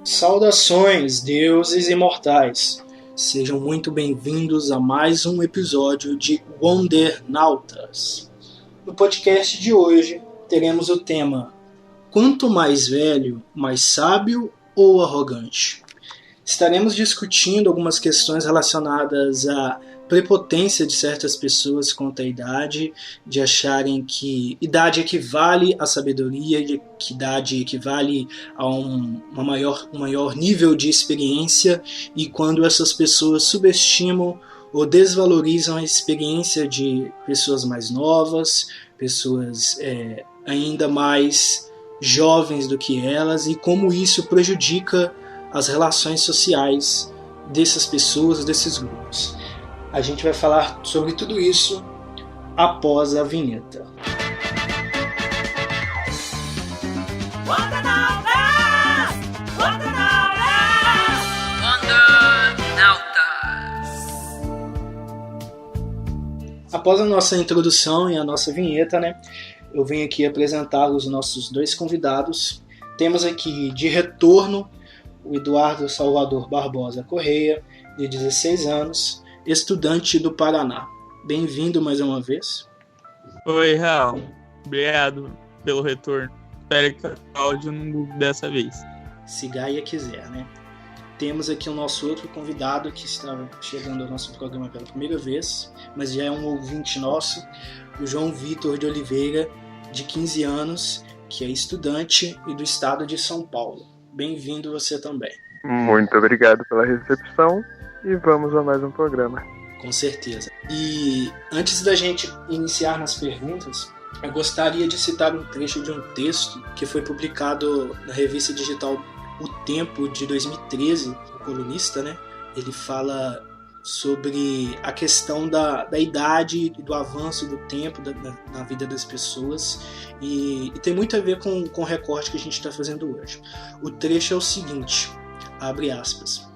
Saudações, deuses imortais! Sejam muito bem-vindos a mais um episódio de Wondernautas. No podcast de hoje, teremos o tema Quanto mais velho, mais sábio ou arrogante? Estaremos discutindo algumas questões relacionadas à prepotência de certas pessoas quanto à idade, de acharem que idade equivale à sabedoria, de que idade equivale a um maior nível de experiência, e quando essas pessoas subestimam ou desvalorizam a experiência de pessoas mais novas, pessoas ainda mais jovens do que elas, e como isso prejudica as relações sociais dessas pessoas, desses grupos. A gente vai falar sobre tudo isso após a vinheta. Após a nossa introdução e a nossa vinheta, eu venho aqui apresentar os nossos dois convidados. Temos aqui de retorno o Eduardo Salvador Barbosa Correia, de 16 anos, estudante do Paraná. Bem-vindo mais uma vez. Oi, Raul. Obrigado pelo retorno. Espero que o áudio não mude dessa vez. Se Gaia quiser, Temos aqui o nosso outro convidado que está chegando ao nosso programa pela primeira vez, mas já é um ouvinte nosso, o João Vitor de Oliveira, de 15 anos, que é estudante e do estado de São Paulo. Bem-vindo você também. Muito obrigado pela recepção e vamos a mais um programa. Com certeza. E antes da gente iniciar nas perguntas, eu gostaria de citar um trecho de um texto que foi publicado na revista digital O Tempo, de 2013, o colunista, ele fala sobre a questão da idade e do avanço do tempo na vida das pessoas, e tem muito a ver com o recorte que a gente está fazendo hoje. O trecho é o seguinte, abre aspas: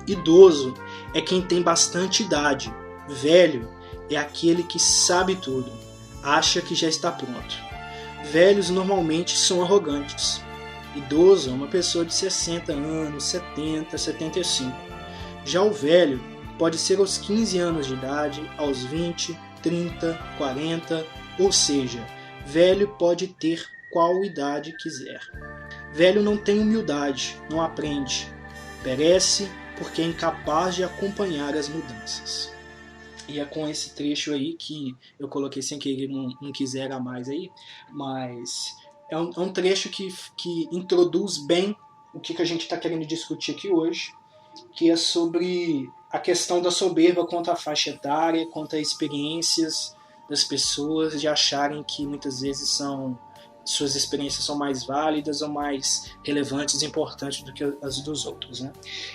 idoso é quem tem bastante idade, velho é aquele que sabe tudo, acha que já está pronto. Velhos normalmente são arrogantes. Idoso é uma pessoa de 60 anos, 70, 75. Já o velho pode ser aos 15 anos de idade, aos 20, 30, 40, ou seja, velho pode ter qual idade quiser. Velho não tem humildade, não aprende, perece porque é incapaz de acompanhar as mudanças. E é com esse trecho aí que eu coloquei sem querer um quiser a mais aí, mas é um trecho que introduz bem o que a gente está querendo discutir aqui hoje, que é sobre a questão da soberba quanto à faixa etária, quanto a experiências das pessoas, de acharem que muitas vezes suas experiências são mais válidas ou mais relevantes e importantes do que as dos outros.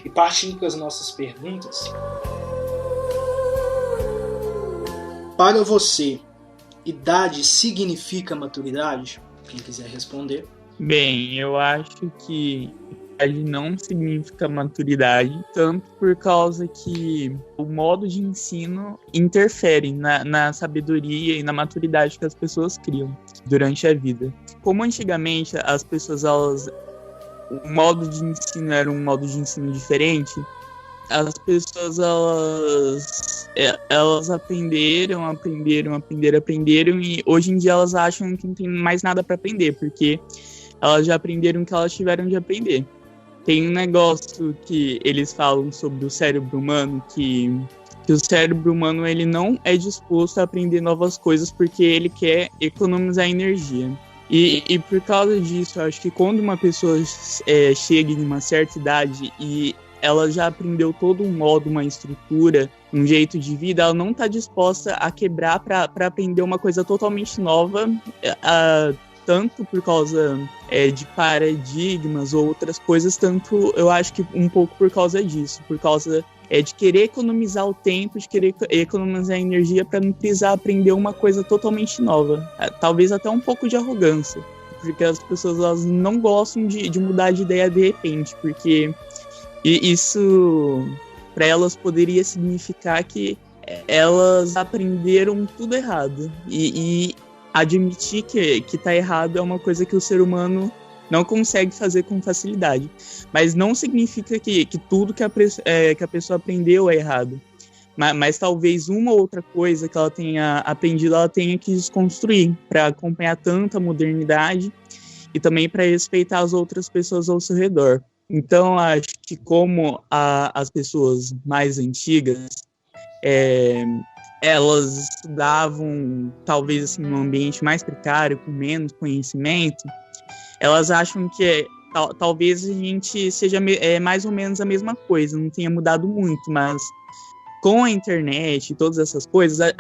E partindo para as nossas perguntas, para você, idade significa maturidade? Quem quiser responder. Bem, eu acho que idade não significa maturidade, tanto por causa que o modo de ensino interfere na sabedoria e na maturidade que as pessoas criam durante a vida. Como antigamente as pessoas, o modo de ensino era um modo de ensino diferente, as pessoas elas aprenderam e hoje em dia elas acham que não tem mais nada para aprender, porque elas já aprenderam o que elas tiveram de aprender. Tem um negócio que eles falam sobre o cérebro humano, que o cérebro humano ele não é disposto a aprender novas coisas porque ele quer economizar energia. E por causa disso, eu acho que quando uma pessoa chega em uma certa idade e ela já aprendeu todo um modo, uma estrutura, um jeito de vida, ela não está disposta a quebrar para aprender uma coisa totalmente nova, tanto por causa de paradigmas ou outras coisas, tanto eu acho que um pouco por causa disso, por causa de querer economizar o tempo, de querer economizar a energia para não precisar aprender uma coisa totalmente nova. Talvez até um pouco de arrogância, porque as pessoas elas não gostam de mudar de ideia de repente, porque isso para elas poderia significar que elas aprenderam tudo errado. E admitir que tá errado é uma coisa que o ser humano não consegue fazer com facilidade. Mas não significa que tudo que a pessoa aprendeu é errado. Mas talvez uma ou outra coisa que ela tenha aprendido, ela tenha que desconstruir para acompanhar tanta modernidade e também para respeitar as outras pessoas ao seu redor. Então, acho que como as pessoas mais antigas, elas estudavam talvez assim, num ambiente mais precário, com menos conhecimento, elas acham que talvez a gente seja mais ou menos a mesma coisa, não tenha mudado muito, mas com a internet e todas essas coisas,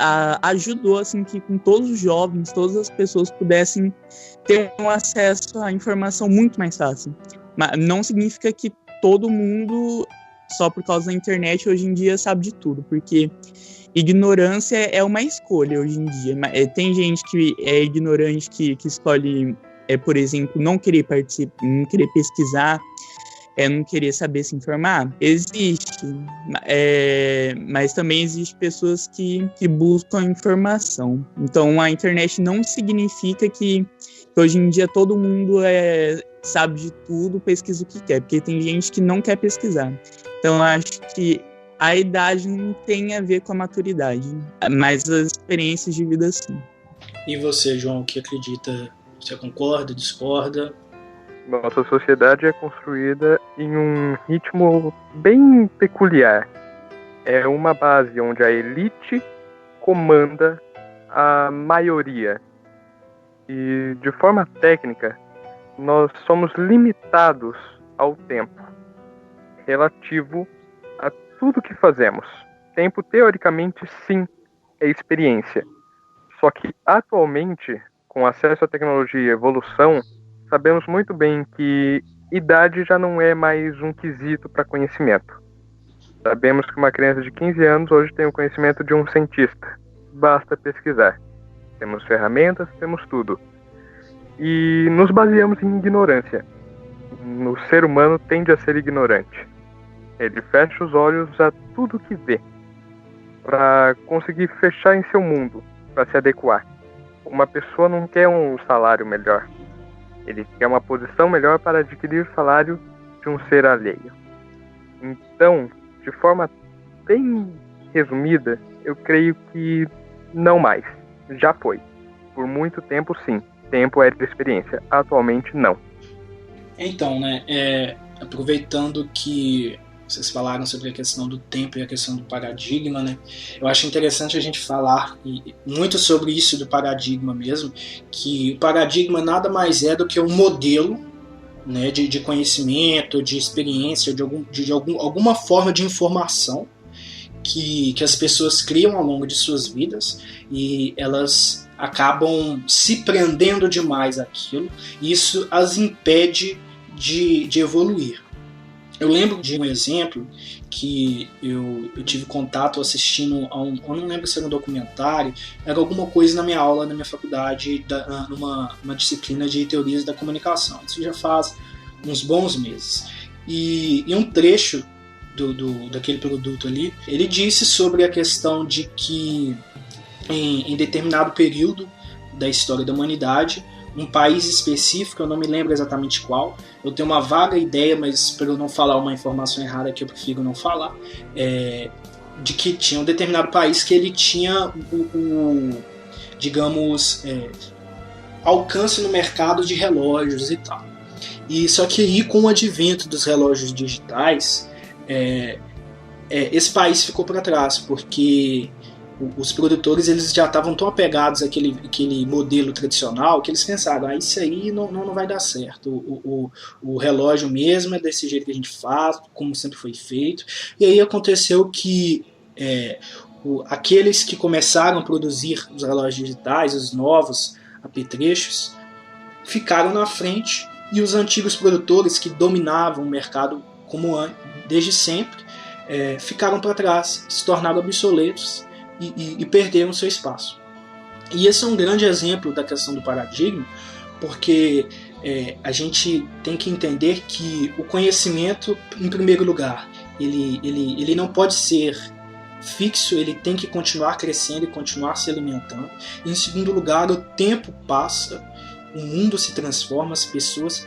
ajudou assim, que com todos os jovens, todas as pessoas pudessem ter um acesso à informação muito mais fácil. Mas não significa que todo mundo, só por causa da internet, hoje em dia sabe de tudo, porque ignorância é uma escolha hoje em dia. Tem gente que é ignorante, que escolhe, por exemplo, não querer participar, não querer pesquisar, não querer saber se informar. Existe, mas também existe pessoas que buscam informação. Então a internet não significa que hoje em dia todo mundo sabe de tudo, pesquisa o que quer, porque tem gente que não quer pesquisar. Então eu acho que a idade não tem a ver com a maturidade, mas as experiências de vida sim. E você, João, que acredita, você concorda, discorda? Nossa sociedade é construída em um ritmo bem peculiar. É uma base onde a elite comanda a maioria. E, de forma técnica, nós somos limitados ao tempo relativo a tudo que fazemos. Tempo, teoricamente, sim, é experiência. Só que, atualmente, com acesso à tecnologia e evolução, sabemos muito bem que idade já não é mais um quesito para conhecimento. Sabemos que uma criança de 15 anos hoje tem o conhecimento de um cientista. Basta pesquisar. Temos ferramentas, temos tudo. E nos baseamos em ignorância. O ser humano tende a ser ignorante. Ele fecha os olhos a tudo que vê, para conseguir fechar em seu mundo, para se adequar. Uma pessoa não quer um salário melhor. Ele quer uma posição melhor para adquirir o salário de um ser alheio. Então, de forma bem resumida, eu creio que não mais. Já foi. Por muito tempo, sim. Tempo é de experiência. Atualmente, não. Então, aproveitando que vocês falaram sobre a questão do tempo e a questão do paradigma, eu acho interessante a gente falar muito sobre isso do paradigma mesmo, que o paradigma nada mais é do que um modelo, de conhecimento, de experiência, de alguma forma de informação que as pessoas criam ao longo de suas vidas e elas acabam se prendendo demais àquilo e isso as impede de evoluir. Eu lembro de um exemplo que eu tive contato assistindo eu não lembro se era um documentário, era alguma coisa na minha aula, na minha faculdade, numa disciplina de teorias da comunicação. Isso já faz uns bons meses. E um trecho daquele produto ali, ele disse sobre a questão de que em determinado período da história da humanidade, um país específico, eu não me lembro exatamente qual, eu tenho uma vaga ideia, mas para eu não falar uma informação errada que eu prefiro não falar, de que tinha um determinado país que ele tinha digamos, alcance no mercado de relógios e tal. E só que aí, com o advento dos relógios digitais, esse país ficou para trás, porque os produtores eles já estavam tão apegados àquele modelo tradicional que eles pensaram, isso aí não vai dar certo, o relógio mesmo é desse jeito que a gente faz, como sempre foi feito. E aí aconteceu que aqueles que começaram a produzir os relógios digitais, os novos apetrechos, ficaram na frente e os antigos produtores que dominavam o mercado desde sempre ficaram para trás, se tornaram obsoletos e perderam seu espaço. E esse é um grande exemplo da questão do paradigma, porque a gente tem que entender que o conhecimento, em primeiro lugar, ele não pode ser fixo, ele tem que continuar crescendo e continuar se alimentando. E, em segundo lugar, o tempo passa o mundo se transforma, as pessoas se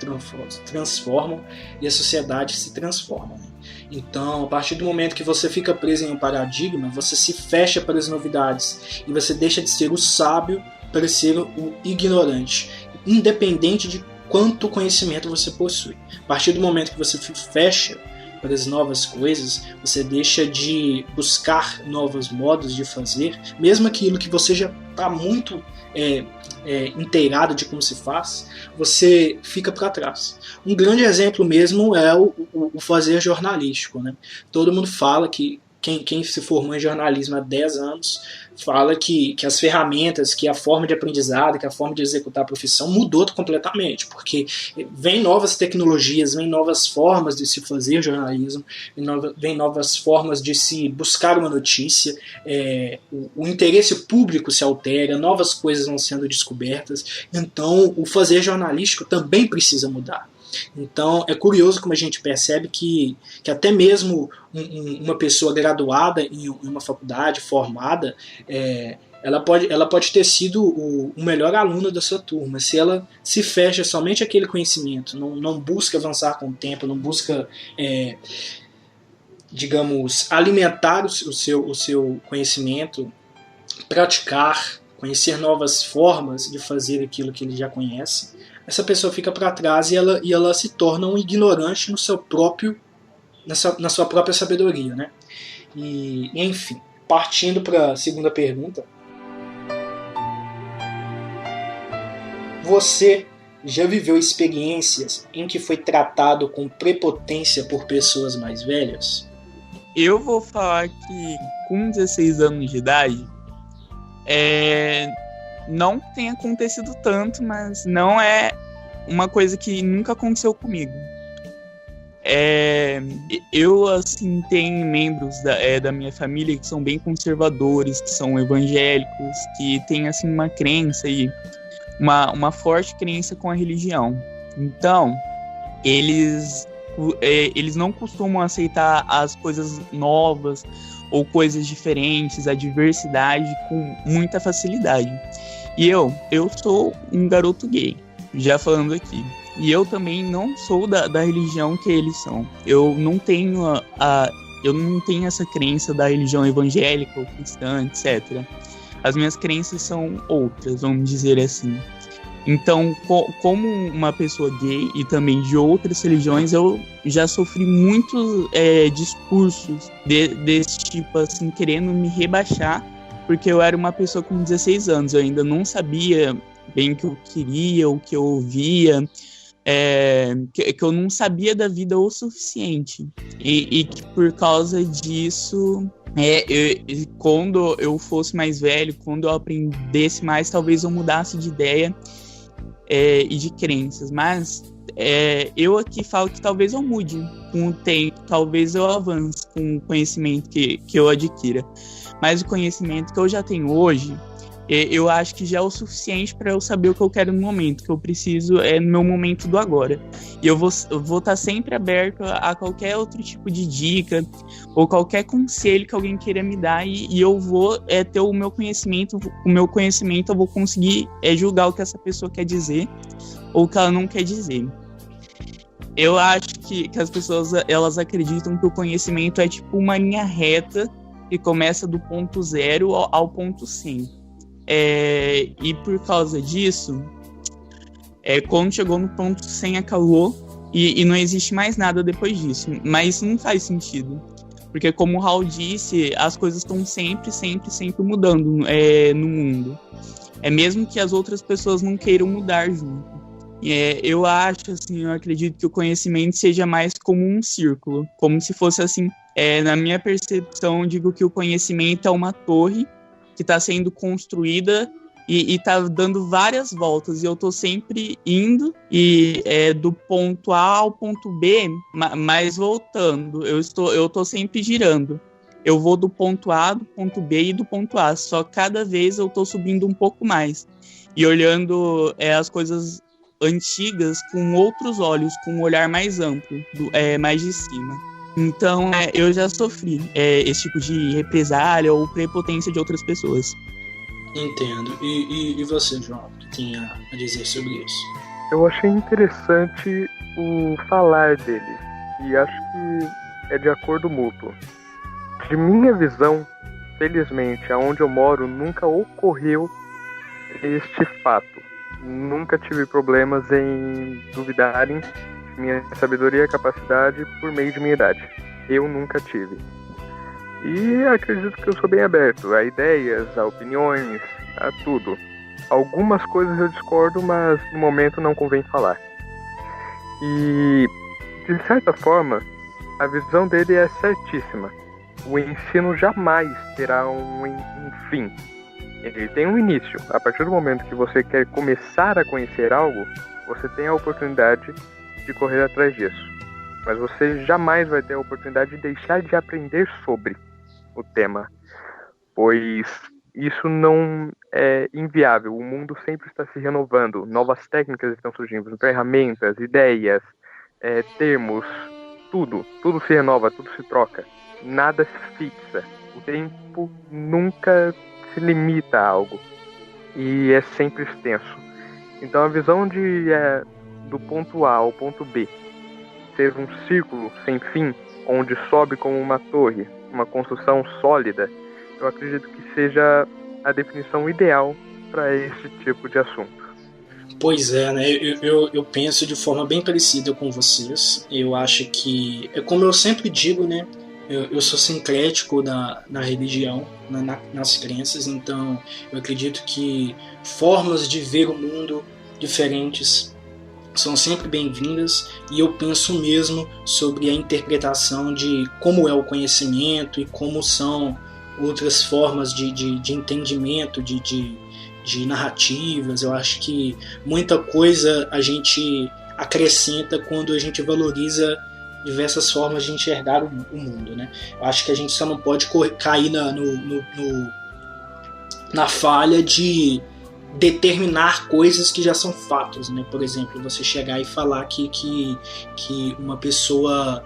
transformam e a sociedade se transforma. Né? Então, a partir do momento que você fica preso em um paradigma, você se fecha para as novidades e você deixa de ser o sábio para ser o ignorante, independente de quanto conhecimento você possui. A partir do momento que você se fecha para as novas coisas, você deixa de buscar novos modos de fazer, mesmo aquilo que você já está muito inteirado de como se faz, você fica para trás. Um grande exemplo mesmo é o fazer jornalístico. Né? Todo mundo fala que quem se formou em jornalismo há 10 anos fala que as ferramentas, que a forma de aprendizado, que a forma de executar a profissão mudou completamente, porque vem novas tecnologias, vem novas formas de se fazer jornalismo, vem novas formas de se buscar uma notícia, o interesse público se altera, novas coisas vão sendo descobertas, então o fazer jornalístico também precisa mudar. Então é curioso como a gente percebe que até mesmo uma pessoa graduada em uma faculdade, formada, ela pode ter sido o melhor aluno da sua turma. Se ela se fecha somente àquele conhecimento, não busca avançar com o tempo, não busca, digamos, alimentar o seu conhecimento, praticar, conhecer novas formas de fazer aquilo que ele já conhece, essa pessoa fica para trás e ela se torna um ignorante na sua própria sabedoria. Né? E enfim, partindo para a segunda pergunta. Você já viveu experiências em que foi tratado com prepotência por pessoas mais velhas? Eu vou falar que com 16 anos de idade, não tem acontecido tanto, mas não é uma coisa que nunca aconteceu comigo. Eu, assim, tenho membros da minha família que são bem conservadores, que são evangélicos, que têm, assim, uma crença e uma forte crença com a religião. Então, eles não costumam aceitar as coisas novas ou coisas diferentes, a diversidade, com muita facilidade. E eu sou um garoto gay, já falando aqui. E eu também não sou da religião que eles são. Eu não tenho essa crença da religião evangélica ou cristã, etc. As minhas crenças são outras, vamos dizer assim. Então, como uma pessoa gay e também de outras religiões, eu já sofri muitos discursos desse tipo, assim, querendo me rebaixar, porque eu era uma pessoa com 16 anos, eu ainda não sabia bem o que eu queria, o que eu ouvia, que eu não sabia da vida o suficiente. E que por causa disso, quando eu fosse mais velho, quando eu aprendesse mais, talvez eu mudasse de ideia e de crenças. Mas eu aqui falo que talvez eu mude com o tempo, talvez eu avance com o conhecimento que eu adquira. Mas o conhecimento que eu já tenho hoje, eu acho que já é o suficiente para eu saber o que eu quero no momento, que eu preciso no meu momento do agora. E eu vou estar sempre aberto a qualquer outro tipo de dica ou qualquer conselho que alguém queira me dar, e eu vou ter o meu conhecimento. O meu conhecimento eu vou conseguir julgar o que essa pessoa quer dizer ou o que ela não quer dizer. Eu acho que as pessoas elas acreditam que o conhecimento é tipo uma linha reta que começa do ponto 0 ao ponto 100. E por causa disso, quando chegou no ponto 100 acabou e não existe mais nada depois disso. Mas isso não faz sentido, porque como o Raul disse, as coisas estão sempre mudando no mundo. Mesmo que as outras pessoas não queiram mudar junto. Eu acho, assim, eu acredito que o conhecimento seja mais como um círculo, como se fosse assim, na minha percepção, eu digo que o conhecimento é uma torre que está sendo construída e está dando várias voltas, e eu estou sempre indo do ponto A ao ponto B, mas voltando, eu estou sempre girando. Eu vou do ponto A, do ponto B e do ponto A, só cada vez eu estou subindo um pouco mais e olhando as coisas antigas com outros olhos, com um olhar mais amplo, mais de cima. Então, eu já sofri esse tipo de represália ou prepotência de outras pessoas. Entendo. E você, João, o que tem a dizer sobre isso? Eu achei interessante o falar dele, e acho que é de acordo mútuo. De minha visão, felizmente, aonde eu moro, nunca ocorreu este fato. Nunca tive problemas em duvidarem de minha sabedoria e capacidade por meio de minha idade. Eu nunca tive. E acredito que eu sou bem aberto a ideias, a opiniões, a tudo. Algumas coisas eu discordo, mas no momento não convém falar. E, de certa forma, a visão dele é certíssima. O ensino jamais terá um fim. Ele tem um início. A partir do momento que você quer começar a conhecer algo, você tem a oportunidade de correr atrás disso. Mas você jamais vai ter a oportunidade de deixar de aprender sobre o tema, pois isso não é inviável. O mundo sempre está se renovando, novas técnicas estão surgindo, ferramentas, ideias, termos, tudo se renova, tudo se troca, nada se fixa. O tempo nunca se limita a algo e é sempre extenso. Então a visão do ponto A ao ponto B ser um círculo sem fim, onde sobe como uma torre, uma construção sólida, eu acredito que seja a definição ideal para esse tipo de assunto. Pois é, né? Eu penso de forma bem parecida com vocês. Eu acho que, como eu sempre digo, né? Eu sou sincrético na religião, nas crenças, então eu acredito que formas de ver o mundo diferentes são sempre bem-vindas, e eu penso mesmo sobre a interpretação de como é o conhecimento e como são outras formas de entendimento, de narrativas. Eu acho que muita coisa a gente acrescenta quando a gente valoriza diversas formas de enxergar o mundo, né? Eu acho que a gente só não pode cair na falha de determinar coisas que já são fatos, né? Por exemplo, você chegar e falar que uma pessoa,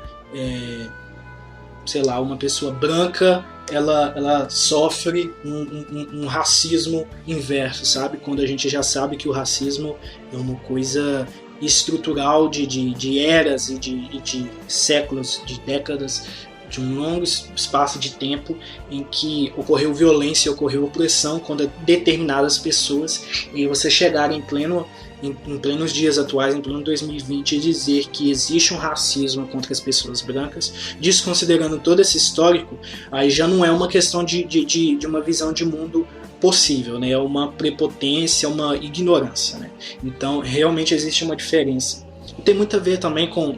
sei lá, uma pessoa branca, ela sofre um racismo inverso, sabe? Quando a gente já sabe que o racismo é uma coisa estrutural de eras e de séculos, de décadas, de um longo espaço de tempo em que ocorreu violência, ocorreu opressão contra determinadas pessoas, e você chegar em plenos dias atuais, em pleno 2020, e dizer que existe um racismo contra as pessoas brancas, desconsiderando todo esse histórico, aí já não é uma questão de uma visão de mundo possível, né? É uma prepotência, uma ignorância, né? Então realmente existe uma diferença. Tem muito a ver também com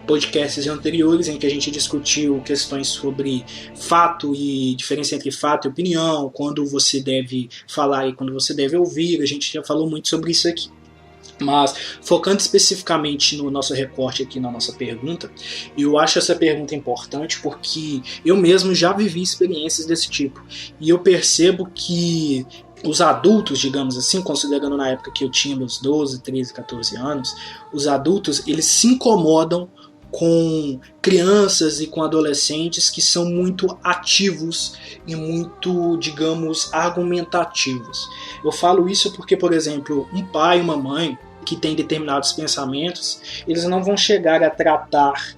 podcasts anteriores em que a gente discutiu questões sobre fato e diferença entre fato e opinião, quando você deve falar e quando você deve ouvir. A gente já falou muito sobre isso aqui. Mas focando especificamente no nosso recorte aqui, na nossa pergunta, eu acho essa pergunta importante porque eu mesmo já vivi experiências desse tipo, e eu percebo que os adultos, digamos assim, considerando na época que eu tinha meus 12, 13, 14 anos, os adultos, eles se incomodam com crianças e com adolescentes que são muito ativos e muito, digamos, argumentativos. Eu falo isso porque, por exemplo, um pai e uma mãe que têm determinados pensamentos, eles não vão chegar a tratar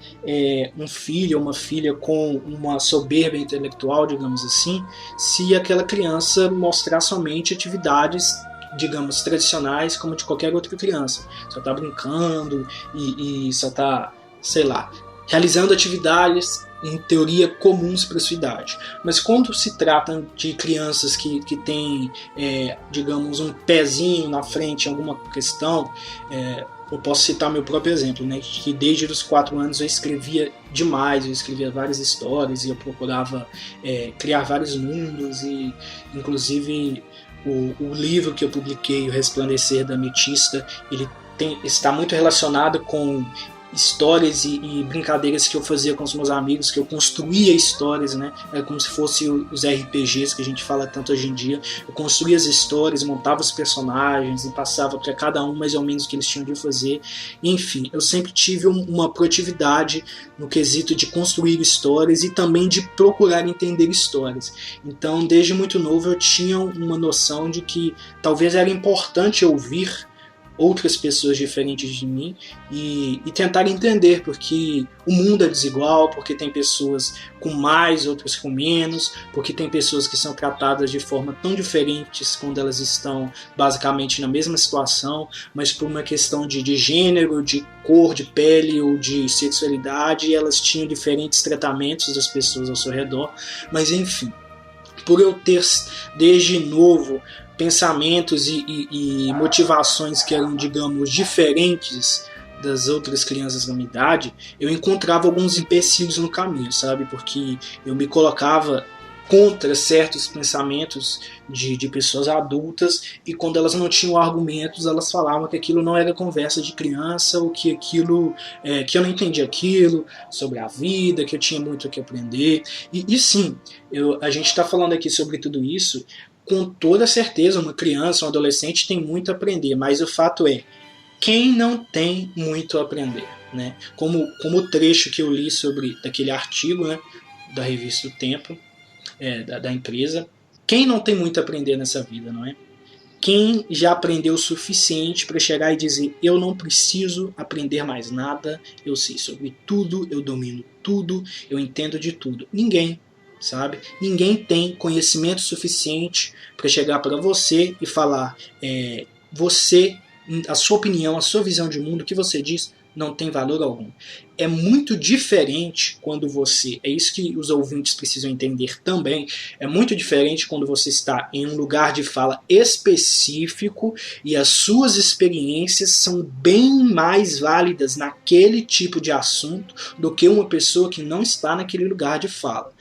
um filho ou uma filha com uma soberba intelectual, digamos assim, se aquela criança mostrar somente atividades, digamos, tradicionais, como de qualquer outra criança. Só está brincando e só está, sei lá, realizando atividades em teoria comuns para a sua idade. Mas quando se trata de crianças que têm, digamos, um pezinho na frente em alguma questão, eu posso citar meu próprio exemplo, né, que desde os 4 anos eu escrevia demais, eu escrevia várias histórias e eu procurava criar vários mundos, e inclusive o livro que eu publiquei, O Resplandecer da Ametista, ele está muito relacionado com histórias e brincadeiras que eu fazia com os meus amigos, que eu construía histórias, né? É como se fosse os RPGs que a gente fala tanto hoje em dia. Eu construía as histórias, montava os personagens e passava para cada um mais ou menos o que eles tinham de fazer. Enfim, eu sempre tive uma proatividade no quesito de construir histórias e também de procurar entender histórias. Então, desde muito novo eu tinha uma noção de que talvez era importante ouvir outras pessoas diferentes de mim e tentar entender, porque o mundo é desigual, porque tem pessoas com mais, outras com menos, porque tem pessoas que são tratadas de forma tão diferentes quando elas estão basicamente na mesma situação, mas por uma questão de gênero, de cor, de pele ou de sexualidade, elas tinham diferentes tratamentos das pessoas ao seu redor. Mas enfim, por eu ter desde novo pensamentos e motivações que eram, digamos, diferentes das outras crianças da minha idade, eu encontrava alguns empecilhos no caminho, sabe? Porque eu me colocava contra certos pensamentos de pessoas adultas, e quando elas não tinham argumentos, elas falavam que aquilo não era conversa de criança, ou que aquilo que eu não entendia aquilo sobre a vida, que eu tinha muito o que aprender. E sim, a gente está falando aqui sobre tudo isso. Com toda certeza, uma criança, um adolescente tem muito a aprender, mas o fato é, quem não tem muito a aprender? Né? Como o trecho que eu li sobre aquele artigo, né, da revista O Tempo, da empresa, quem não tem muito a aprender nessa vida, não é? Quem já aprendeu o suficiente para chegar e dizer, eu não preciso aprender mais nada, eu sei sobre tudo, eu domino tudo, eu entendo de tudo? Ninguém. Sabe? Ninguém tem conhecimento suficiente para chegar para você e falar a sua opinião, a sua visão de mundo, o que você diz não tem valor algum. É muito diferente quando você, é isso que os ouvintes precisam entender também, é muito diferente quando você está em um lugar de fala específico e as suas experiências são bem mais válidas naquele tipo de assunto do que uma pessoa que não está naquele lugar de fala.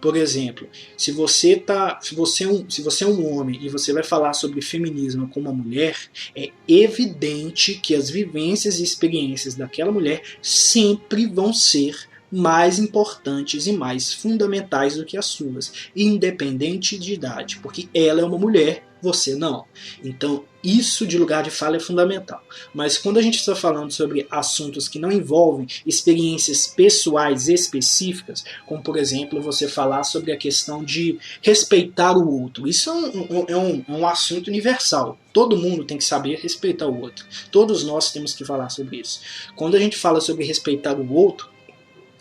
Por exemplo, se você é um homem e você vai falar sobre feminismo com uma mulher, é evidente que as vivências e experiências daquela mulher sempre vão ser mais importantes e mais fundamentais do que as suas, independente de idade, porque ela é uma mulher, você não. Então, isso de lugar de fala é fundamental. Mas quando a gente está falando sobre assuntos que não envolvem experiências pessoais específicas, como por exemplo você falar sobre a questão de respeitar o outro, isso é um assunto universal. Todo mundo tem que saber respeitar o outro. Todos nós temos que falar sobre isso. Quando a gente fala sobre respeitar o outro,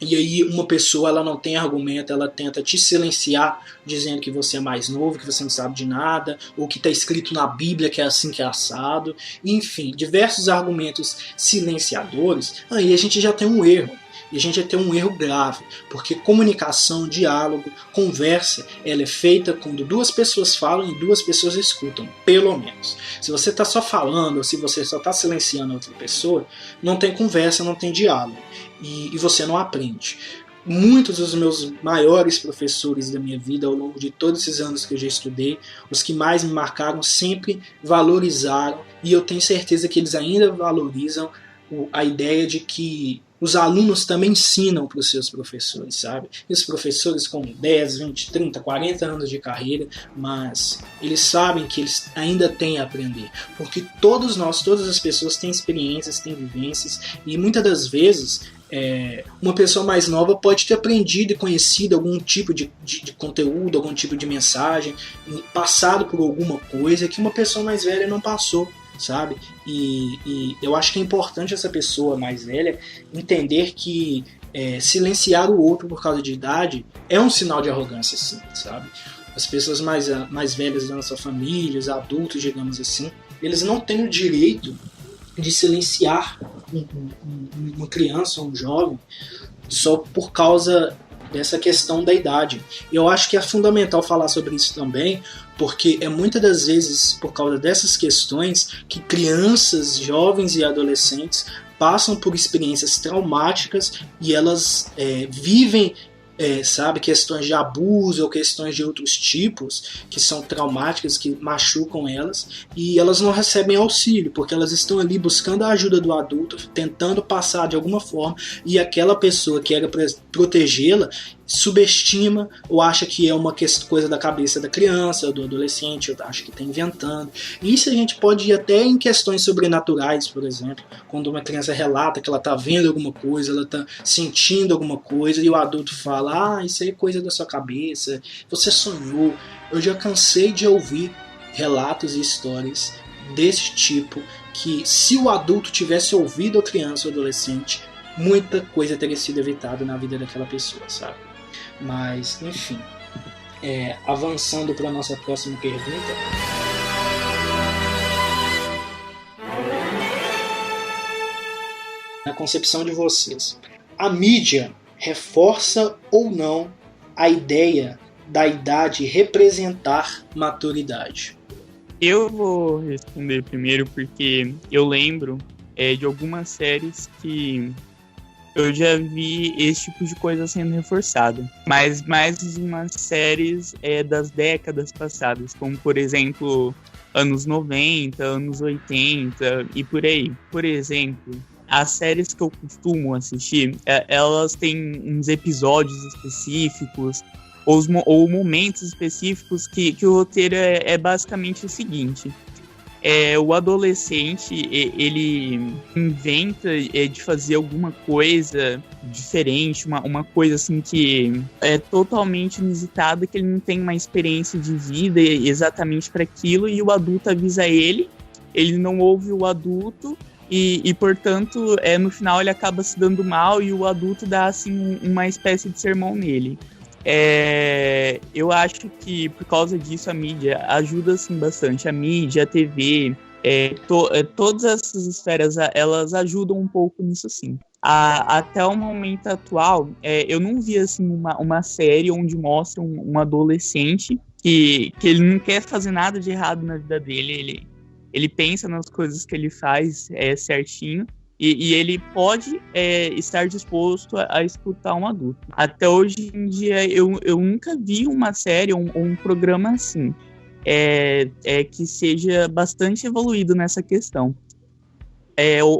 e aí uma pessoa ela não tem argumento, ela tenta te silenciar dizendo que você é mais novo, que você não sabe de nada, ou que está escrito na Bíblia que é assim que é assado, enfim, diversos argumentos silenciadores, aí a gente já tem um erro. E a gente já tem um erro grave, porque comunicação, diálogo, conversa, ela é feita quando duas pessoas falam e duas pessoas escutam, pelo menos. Se você está só falando, ou se você só está silenciando a outra pessoa, não tem conversa, não tem diálogo, e você não aprende. Muitos dos meus maiores professores da minha vida, ao longo de todos esses anos que eu já estudei, os que mais me marcaram, sempre valorizaram, e eu tenho certeza que eles ainda valorizam a ideia de que os alunos também ensinam para os seus professores, sabe? E os professores com 10, 20, 30, 40 anos de carreira, mas eles sabem que eles ainda têm a aprender. Porque todos nós, todas as pessoas têm experiências, têm vivências, e muitas das vezes uma pessoa mais nova pode ter aprendido e conhecido algum tipo de conteúdo, algum tipo de mensagem, passado por alguma coisa que uma pessoa mais velha não passou, sabe? E eu acho que é importante essa pessoa mais velha entender que silenciar o outro por causa de idade é um sinal de arrogância, sim, sabe? As pessoas mais velhas da nossa família, os adultos, digamos assim, eles não têm o direito de silenciar uma criança ou um jovem só por causa dessa questão da idade. Eu acho que é fundamental falar sobre isso também, porque é muitas das vezes por causa dessas questões que crianças, jovens e adolescentes passam por experiências traumáticas e elas vivem sabe, questões de abuso ou questões de outros tipos que são traumáticas, que machucam elas, e elas não recebem auxílio, porque elas estão ali buscando a ajuda do adulto, tentando passar de alguma forma, e aquela pessoa que era para protegê-la subestima ou acha que é uma coisa da cabeça da criança ou do adolescente, ou acha que está inventando. E isso a gente pode ir até em questões sobrenaturais, por exemplo, quando uma criança relata que ela está vendo alguma coisa, ela está sentindo alguma coisa, e o adulto fala, isso aí é coisa da sua cabeça, você sonhou. Eu já cansei de ouvir relatos e histórias desse tipo, que se o adulto tivesse ouvido a criança ou adolescente, muita coisa teria sido evitada na vida daquela pessoa, sabe? Mas, enfim, avançando para a nossa próxima pergunta. Na concepção de vocês, a mídia reforça ou não a ideia da idade representar maturidade? Eu vou responder primeiro porque eu lembro de algumas séries que eu já vi esse tipo de coisa sendo reforçado. Mas mais umas séries das décadas passadas, como por exemplo anos 90, anos 80 e por aí. Por exemplo, as séries que eu costumo assistir, elas têm uns episódios específicos ou momentos específicos que o roteiro é basicamente o seguinte. O adolescente, ele inventa de fazer alguma coisa diferente, uma coisa assim que é totalmente inusitada, que ele não tem uma experiência de vida exatamente para aquilo, e o adulto avisa ele não ouve o adulto, e portanto, no final ele acaba se dando mal, e o adulto dá assim uma espécie de sermão nele. Eu acho que por causa disso a mídia ajuda assim bastante. A mídia, a TV, todas essas esferas, elas ajudam um pouco nisso sim. Até o momento atual, eu não vi assim uma série onde mostra um adolescente que ele não quer fazer nada de errado na vida dele. Ele pensa nas coisas que ele faz certinho. E ele pode estar disposto a escutar um adulto. Até hoje em dia, eu nunca vi uma série ou um programa assim, que seja bastante evoluído nessa questão.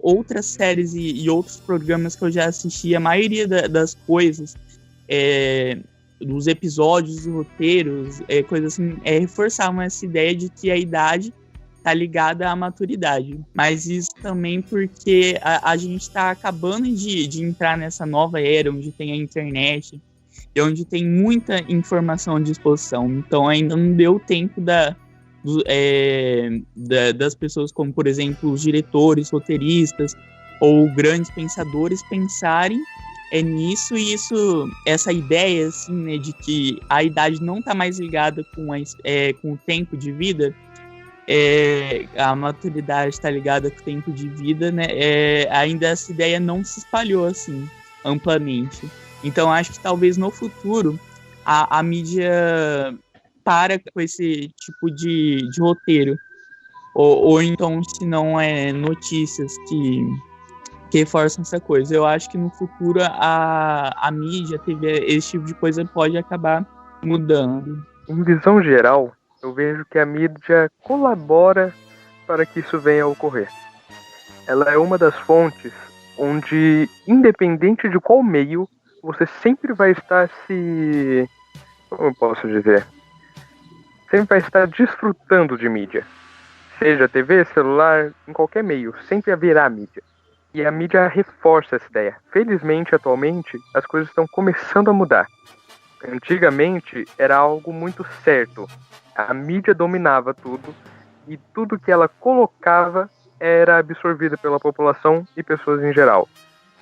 Outras séries e outros programas que eu já assisti, a maioria das coisas, dos episódios, dos roteiros, coisas assim, reforçavam essa ideia de que a idade tá ligada à maturidade, mas isso também porque a gente está acabando de entrar nessa nova era onde tem a internet e onde tem muita informação à disposição, então ainda não deu tempo das pessoas como, por exemplo, os diretores, roteiristas ou grandes pensadores pensarem nisso, e essa ideia assim, né, de que a idade não está mais ligada com o tempo de vida. A maturidade está ligada com o tempo de vida, né? Ainda essa ideia não se espalhou assim amplamente. Então acho que talvez no futuro a mídia para com esse tipo de roteiro, ou então, se não notícias que reforçam essa coisa. Eu acho que no futuro a mídia, a TV, esse tipo de coisa pode acabar mudando. Em visão geral, eu vejo que a mídia colabora para que isso venha a ocorrer. Ela é uma das fontes onde, independente de qual meio, você sempre vai estar como eu posso dizer? Sempre vai estar desfrutando de mídia. Seja TV, celular, em qualquer meio, sempre haverá mídia. E a mídia reforça essa ideia. Felizmente, atualmente, as coisas estão começando a mudar. Antigamente, era algo muito certo. A mídia dominava tudo, e tudo que ela colocava era absorvido pela população e pessoas em geral.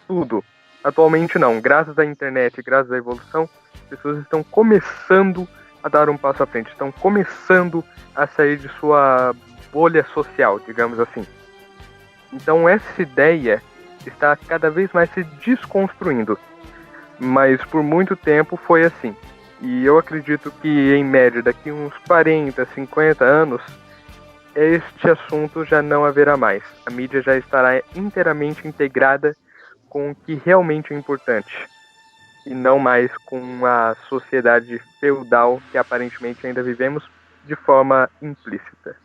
Tudo. Atualmente não. Graças à internet, graças à evolução, as pessoas estão começando a dar um passo à frente. Estão começando a sair de sua bolha social, digamos assim. Então essa ideia está cada vez mais se desconstruindo. Mas por muito tempo foi assim. E eu acredito que, em média, daqui uns 40, 50 anos, este assunto já não haverá mais. A mídia já estará inteiramente integrada com o que realmente é importante. e não mais com a sociedade feudal que aparentemente ainda vivemos de forma implícita.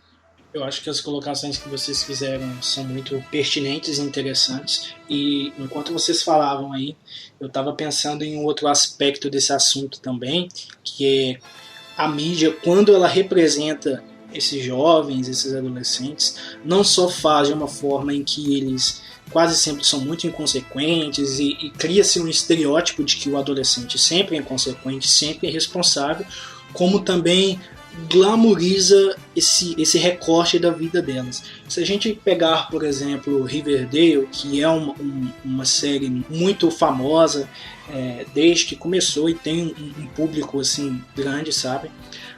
Eu acho que as colocações que vocês fizeram são muito pertinentes e interessantes, e enquanto vocês falavam aí, eu estava pensando em um outro aspecto desse assunto também, que é a mídia, quando ela representa esses jovens, esses adolescentes, não só faz de uma forma em que eles quase sempre são muito inconsequentes e cria-se um estereótipo de que o adolescente sempre é inconsequente, sempre é irresponsável, como também glamoriza esse recorte da vida delas. Se a gente pegar, por exemplo, Riverdale, que é uma série muito famosa desde que começou e tem um público assim grande, sabe?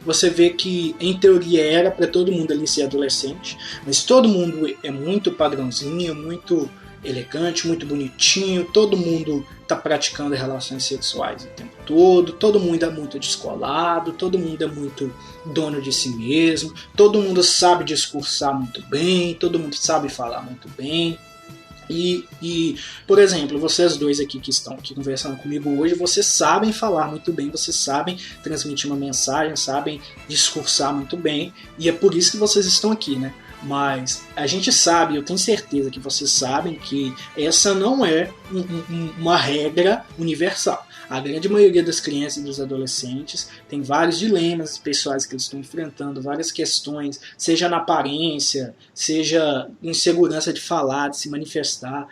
Você vê que em teoria era para todo mundo ali ser adolescente, mas todo mundo é muito padrãozinho, muito elegante, muito bonitinho, todo mundo está praticando relações sexuais o tempo todo mundo é muito descolado, todo mundo é muito dono de si mesmo, todo mundo sabe discursar muito bem, todo mundo sabe falar muito bem. E, por exemplo, vocês dois aqui que estão aqui conversando comigo hoje, vocês sabem falar muito bem, vocês sabem transmitir uma mensagem, sabem discursar muito bem, e é por isso que vocês estão aqui, né? Mas a gente sabe, eu tenho certeza que vocês sabem que essa não é uma regra universal. A grande maioria das crianças e dos adolescentes tem vários dilemas pessoais que eles estão enfrentando, várias questões, seja na aparência, seja insegurança de falar, de se manifestar.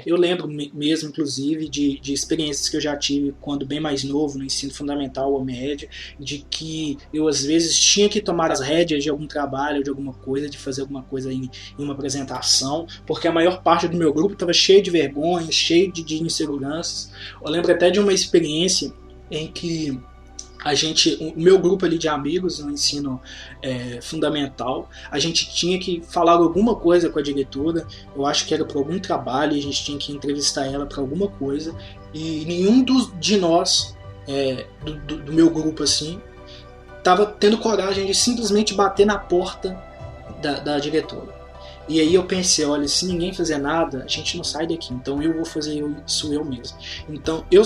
Eu lembro mesmo, inclusive, de experiências que eu já tive quando bem mais novo, no ensino fundamental ou médio, de que eu às vezes tinha que tomar as rédeas de algum trabalho, de alguma coisa, de fazer alguma coisa em uma apresentação, porque a maior parte do meu grupo estava cheio de vergonha, cheio de inseguranças. Eu lembro até de uma experiência em que o meu grupo ali de amigos no ensino fundamental, a gente tinha que falar alguma coisa com a diretora, eu acho que era para algum trabalho, a gente tinha que entrevistar ela para alguma coisa, e nenhum de nós, do meu grupo assim, estava tendo coragem de simplesmente bater na porta da diretora. E aí eu pensei, olha, se ninguém fizer nada, a gente não sai daqui, então eu vou fazer isso eu mesmo. Então eu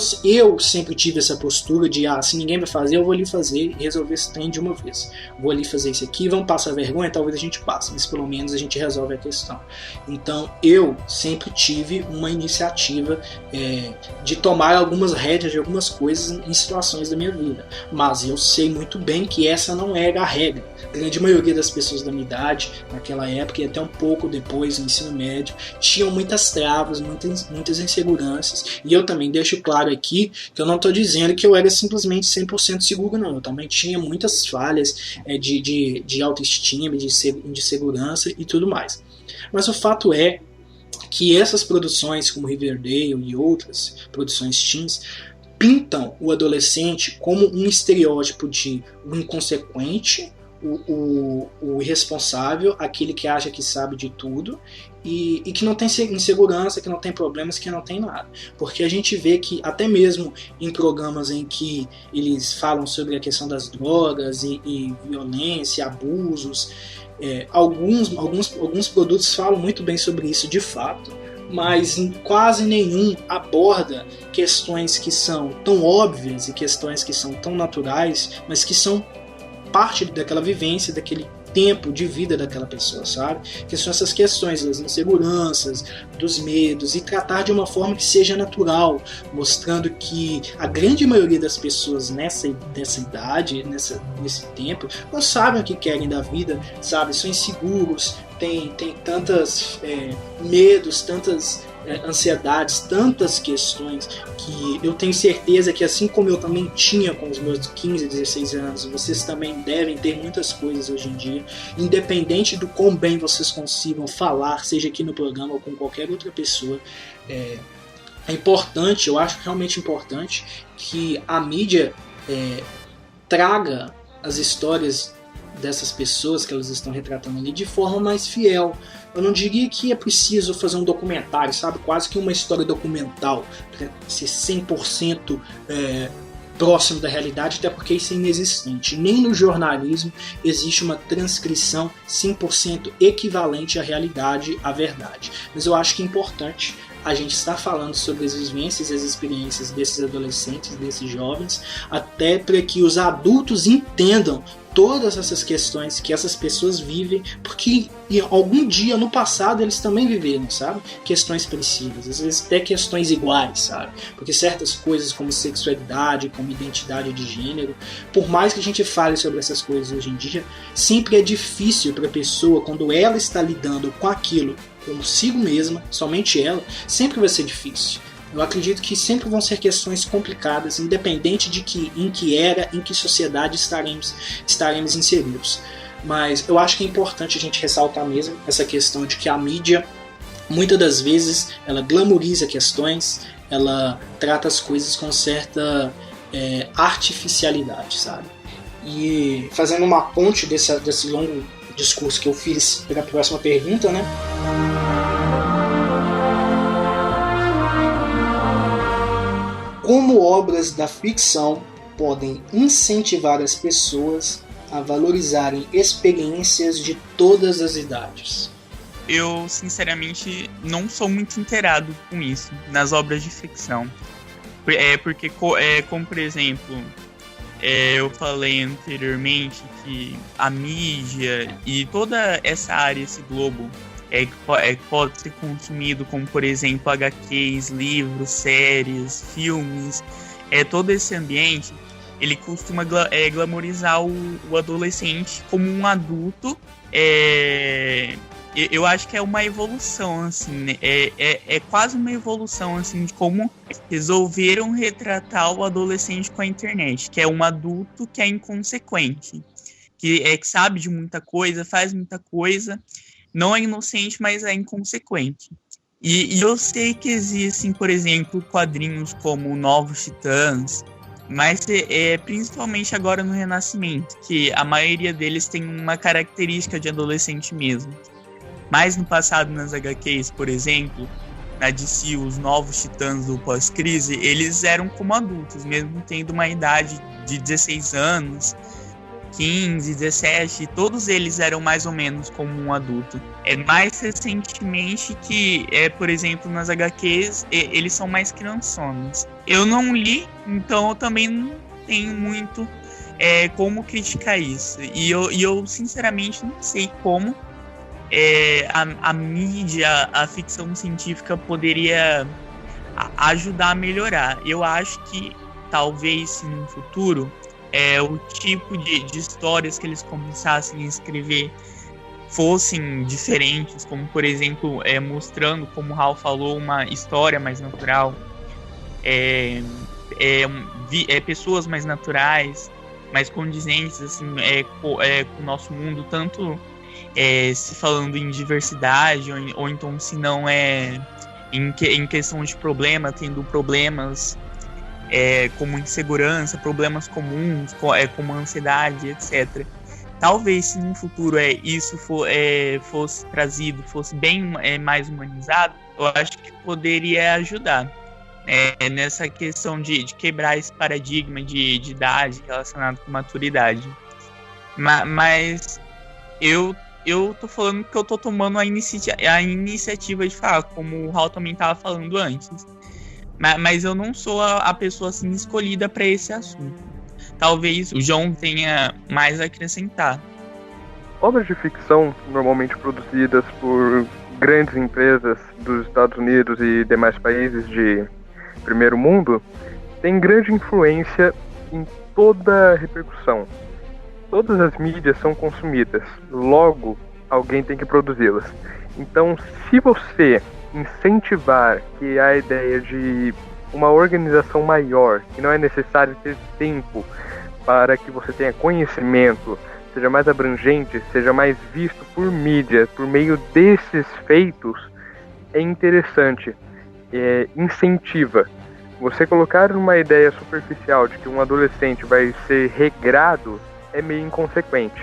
sempre tive essa postura de, se ninguém vai fazer, eu vou ali fazer e resolver esse trem de uma vez. Vou ali fazer isso aqui, vamos passar vergonha, talvez a gente passe, mas pelo menos a gente resolve a questão. Então eu sempre tive uma iniciativa de tomar algumas rédeas de algumas coisas em situações da minha vida, mas eu sei muito bem que essa não era a regra. A grande maioria das pessoas da minha idade, naquela época e até um pouco depois, no ensino médio, tinham muitas travas, muitas inseguranças, e eu também deixo claro aqui que eu não estou dizendo que eu era simplesmente 100% seguro, não. Eu também tinha muitas falhas de autoestima, de segurança e tudo mais. Mas o fato é que essas produções como Riverdale e outras produções teens pintam o adolescente como um estereótipo de um inconsequente, o irresponsável, aquele que acha que sabe de tudo e que não tem insegurança, que não tem problemas, que não tem nada. Porque a gente vê que até mesmo em programas em que eles falam sobre a questão das drogas e violência, abusos, alguns produtos falam muito bem sobre isso de fato, mas quase nenhum aborda questões que são tão óbvias e questões que são tão naturais, mas que são parte daquela vivência, daquele tempo de vida daquela pessoa, sabe? Que são essas questões das inseguranças, dos medos, e tratar de uma forma que seja natural, mostrando que a grande maioria das pessoas nessa idade, nesse tempo, não sabem o que querem da vida, sabe? São inseguros, tem tantos medos, tantas ansiedades, tantas questões, que eu tenho certeza que assim como eu também tinha com os meus 15, 16 anos, vocês também devem ter muitas coisas hoje em dia, independente do quão bem vocês consigam falar, seja aqui no programa ou com qualquer outra pessoa. É importante, eu acho realmente importante que a mídia traga as histórias dessas pessoas que elas estão retratando ali de forma mais fiel. Eu não diria que é preciso fazer um documentário, sabe? Quase que uma história documental, para ser 100% próximo da realidade, até porque isso é inexistente. Nem no jornalismo existe uma transcrição 100% equivalente à realidade, à verdade. Mas eu acho que é importante a gente está falando sobre as vivências e as experiências desses adolescentes, desses jovens, até para que os adultos entendam todas essas questões que essas pessoas vivem, porque em algum dia no passado eles também viveram, sabe? Questões parecidas, às vezes até questões iguais, sabe? Porque certas coisas como sexualidade, como identidade de gênero, por mais que a gente fale sobre essas coisas hoje em dia, sempre é difícil para a pessoa, quando ela está lidando com aquilo consigo mesma, somente ela, sempre vai ser difícil. Eu acredito que sempre vão ser questões complicadas, independente de em que era, em que sociedade estaremos inseridos. Mas eu acho que é importante a gente ressaltar mesmo essa questão de que a mídia, muitas das vezes, ela glamoriza questões, ela trata as coisas com certa artificialidade, sabe? E fazendo uma ponte desse longo discurso que eu fiz para a próxima pergunta, né? Como obras da ficção podem incentivar as pessoas a valorizarem experiências de todas as idades? Eu, sinceramente, não sou muito inteirado com isso, nas obras de ficção. Porque, como por exemplo, eu falei anteriormente que a mídia e toda essa área, esse globo, pode ser consumido como, por exemplo, HQs, livros, séries, filmes. Todo esse ambiente, ele costuma glamorizar o adolescente como um adulto. Eu acho que é uma evolução, assim, né? É quase uma evolução, assim, de como resolveram retratar o adolescente com a internet, que é um adulto que é inconsequente, que sabe de muita coisa, faz muita coisa, não é inocente, mas é inconsequente. E eu sei que existem, por exemplo, quadrinhos como Novos Titãs, mas principalmente agora no Renascimento, que a maioria deles tem uma característica de adolescente mesmo. Mas no passado, nas HQs, por exemplo, na DC, os Novos Titãs do pós-crise, eles eram como adultos, mesmo tendo uma idade de 16 anos, 15, 17, todos eles eram mais ou menos como um adulto. Mais recentemente que, por exemplo, nas HQs, eles são mais criançones. Eu não li, então eu também não tenho muito como criticar isso. E eu sinceramente não sei como a mídia, a ficção científica poderia ajudar a melhorar. Eu acho que talvez no futuro o tipo de histórias que eles começassem a escrever fossem diferentes, como por exemplo mostrando, como o Raul falou, uma história mais natural, pessoas mais naturais, mais condizentes assim, com o nosso mundo, tanto se falando em diversidade ou então se não em questão de problema, tendo problemas como insegurança, problemas comuns, como ansiedade, etc. Talvez se no futuro isso fosse trazido, fosse bem mais humanizado, eu acho que poderia ajudar nessa questão de quebrar esse paradigma de idade relacionado com maturidade. Mas eu tô falando que eu tô tomando a iniciativa de falar, como o Raul também estava falando antes. Mas eu não sou a pessoa assim escolhida para esse assunto. Talvez o João tenha mais a acrescentar. Obras de ficção, normalmente produzidas por grandes empresas dos Estados Unidos e demais países de primeiro mundo, têm grande influência em toda a repercussão. Todas as mídias são consumidas, logo alguém tem que produzi-las. Então, se você incentivar que a ideia de uma organização maior, que não é necessário ter tempo para que você tenha conhecimento, seja mais abrangente, seja mais visto por mídia, por meio desses feitos, é interessante, incentiva. Você colocar uma ideia superficial de que um adolescente vai ser regrado é meio inconsequente,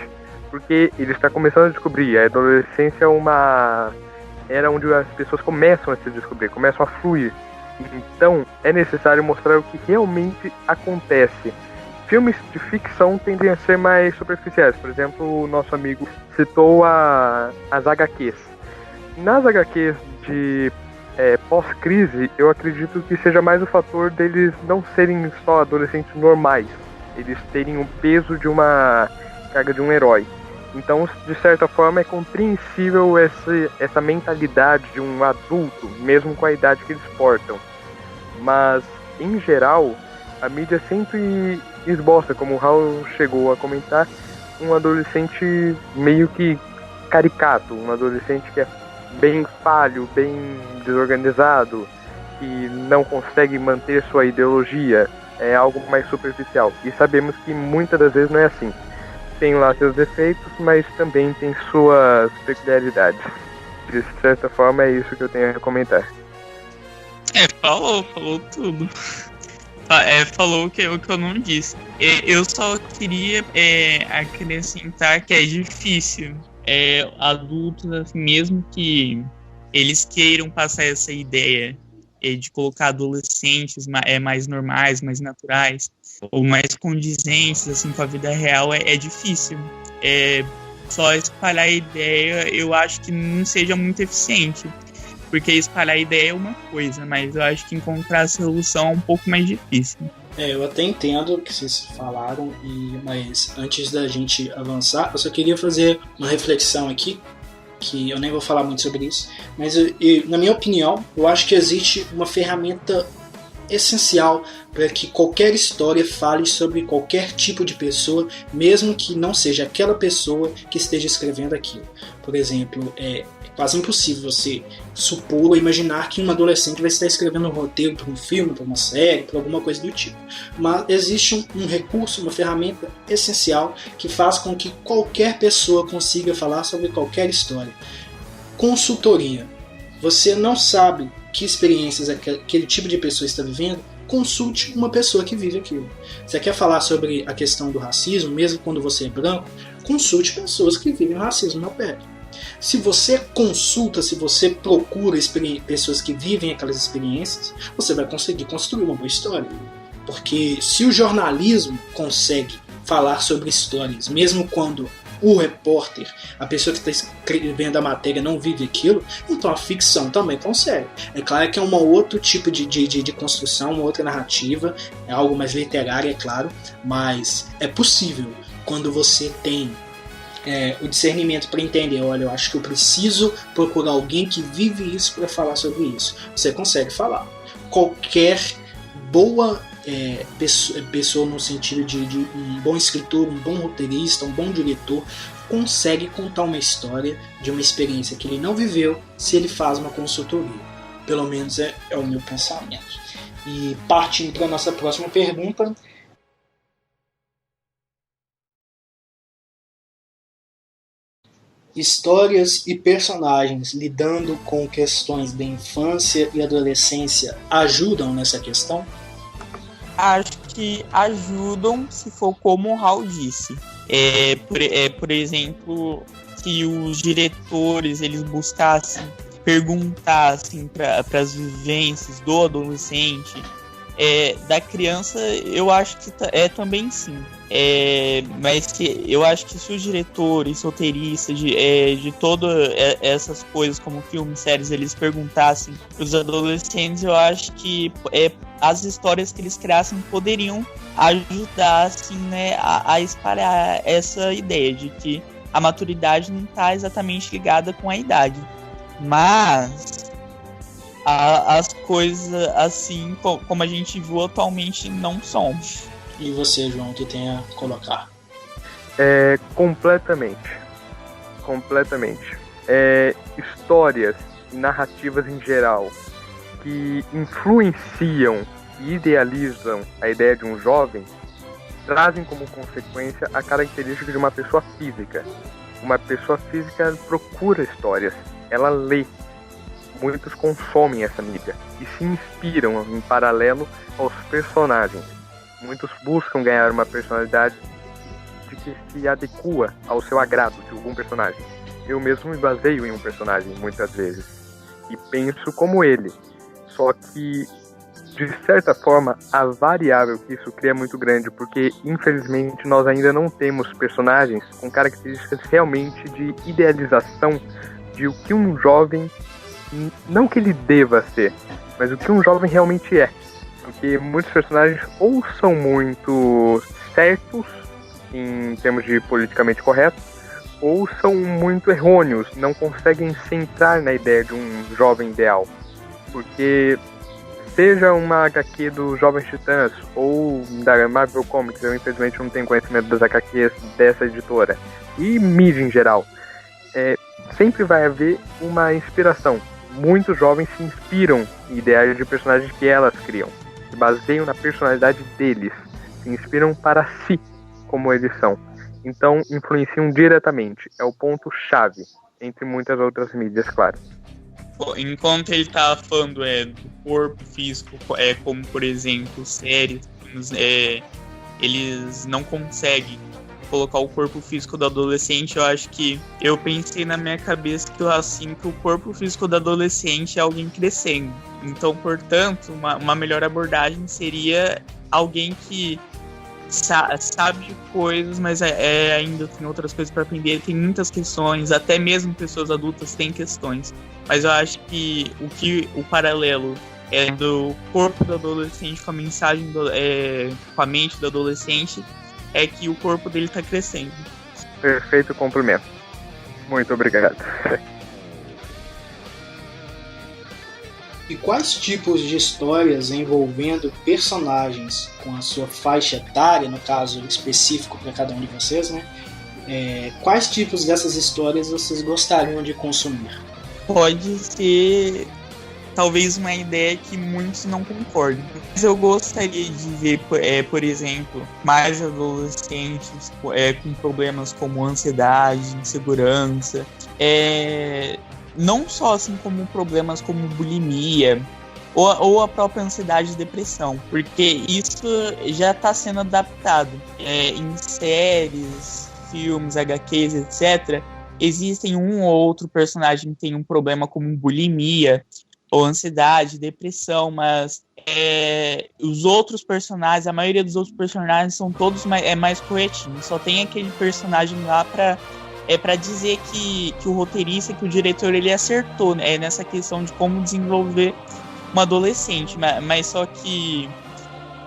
porque ele está começando a descobrir. A adolescência é uma era onde as pessoas começam a se descobrir, começam a fluir. Então é necessário mostrar o que realmente acontece. Filmes de ficção tendem a ser mais superficiais. Por exemplo, o nosso amigo citou as HQs. Nas HQs de pós-crise, eu acredito que seja mais o fator deles não serem só adolescentes normais, eles terem o peso de uma carga de um herói. Então, de certa forma, é compreensível essa mentalidade de um adulto, mesmo com a idade que eles portam. Mas, em geral, a mídia sempre esboça, como o Raul chegou a comentar, um adolescente meio que caricato, um adolescente que é bem falho, bem desorganizado, que não consegue manter sua ideologia, é algo mais superficial. E sabemos que muitas das vezes não é assim. Tem lá seus defeitos, mas também tem suas peculiaridades. De certa forma, é isso que eu tenho a comentar. Falou tudo. Falou o que eu não disse. Eu só queria acrescentar que é difícil. Adultos, assim, mesmo que eles queiram passar essa ideia de colocar adolescentes mais normais, mais naturais, ou mais condizentes assim, com a vida real, é difícil. Só espalhar a ideia, eu acho que não seja muito eficiente. Porque espalhar a ideia é uma coisa, mas eu acho que encontrar a solução é um pouco mais difícil. Eu até entendo o que vocês falaram, mas antes da gente avançar, eu só queria fazer uma reflexão aqui, que eu nem vou falar muito sobre isso, mas na minha opinião, eu acho que existe uma ferramenta essencial para que qualquer história fale sobre qualquer tipo de pessoa, mesmo que não seja aquela pessoa que esteja escrevendo aquilo. Por exemplo, é quase impossível você supor ou imaginar que um adolescente vai estar escrevendo um roteiro para um filme, para uma série, para alguma coisa do tipo. Mas existe um recurso, uma ferramenta essencial que faz com que qualquer pessoa consiga falar sobre qualquer história. Consultoria. Você não sabe que experiências aquele tipo de pessoa está vivendo? Consulte uma pessoa que vive aquilo. Você quer falar sobre a questão do racismo, mesmo quando você é branco? Consulte pessoas que vivem o racismo na pele. Se você consulta, se você procura pessoas que vivem aquelas experiências, você vai conseguir construir uma boa história. Porque se o jornalismo consegue falar sobre histórias, mesmo quando o repórter, a pessoa que está escrevendo a matéria não vive aquilo, então a ficção também consegue. É claro que é um outro tipo de construção, uma outra narrativa, é algo mais literário, é claro, mas é possível quando você tem o discernimento para entender, olha, eu acho que eu preciso procurar alguém que vive isso para falar sobre isso. Você consegue falar. Qualquer boa pessoa no sentido de um bom escritor, um bom roteirista, um bom diretor, consegue contar uma história de uma experiência que ele não viveu se ele faz uma consultoria. Pelo menos é o meu pensamento. E partindo para a nossa próxima pergunta, histórias e personagens lidando com questões da infância e adolescência ajudam nessa questão? Acho que ajudam se for como o Raul disse. Por exemplo, que os diretores eles buscassem perguntassem para as vivências do adolescente, da criança, eu acho que também sim. Mas que eu acho que se os diretores, roteiristas de todas essas coisas como filmes, séries, eles perguntassem para os adolescentes, eu acho que as histórias que eles criassem poderiam ajudar assim, né, a espalhar essa ideia de que a maturidade não está exatamente ligada com a idade, mas as coisas assim como a gente viu atualmente não são. E você, João, que tem a colocar? Completamente. Histórias e narrativas em geral que influenciam e idealizam a ideia de um jovem trazem como consequência a característica de uma pessoa física. Uma pessoa física procura histórias, ela lê. Muitos consomem essa mídia e se inspiram em paralelo aos personagens. Muitos buscam ganhar uma personalidade de que se adequa ao seu agrado de algum personagem. Eu mesmo me baseio em um personagem muitas vezes e penso como ele. Só que, de certa forma, a variável que isso cria é muito grande, porque infelizmente nós ainda não temos personagens com características realmente de idealização de o que um jovem não que ele deva ser, mas o que um jovem realmente é. Porque muitos personagens ou são muito certos em termos de politicamente correto, ou são muito errôneos, não conseguem centrar na ideia de um jovem ideal. Porque seja uma HQ dos Jovens Titãs ou da Marvel Comics, eu infelizmente não tenho conhecimento das HQs dessa editora, e mídia em geral, sempre vai haver uma inspiração. Muitos jovens se inspiram em ideais de personagens que elas criam, se baseiam na personalidade deles, se inspiram para si como eles são. Então influenciam diretamente. É o ponto-chave, entre muitas outras mídias, claro. Enquanto ele tá falando do corpo físico, como por exemplo séries, eles não conseguem colocar o corpo físico do adolescente, eu acho que eu pensei na minha cabeça que o corpo físico do adolescente é alguém crescendo. Então, portanto, uma melhor abordagem seria alguém que sabe coisas, mas ainda tem outras coisas para aprender, tem muitas questões, até mesmo pessoas adultas têm questões. Mas eu acho que o paralelo é do corpo do adolescente com a mensagem com a mente do adolescente, é que o corpo dele está crescendo. Perfeito complemento. Muito obrigado. E quais tipos de histórias envolvendo personagens com a sua faixa etária, no caso específico para cada um de vocês, né? Quais tipos dessas histórias vocês gostariam de consumir? Pode ser talvez uma ideia que muitos não concordem. Mas eu gostaria de ver, por exemplo, mais adolescentes com problemas como ansiedade, insegurança, não só assim como problemas como bulimia ou a própria ansiedade e depressão, porque isso já está sendo adaptado em séries, filmes, HQs, etc. Existem um ou outro personagem que tem um problema como bulimia ou ansiedade, depressão, mas os outros personagens, a maioria dos outros personagens são todos mais corretinhos. Só tem aquele personagem lá para dizer que o roteirista, que o diretor, ele acertou, né, nessa questão de como desenvolver um adolescente. Mas só que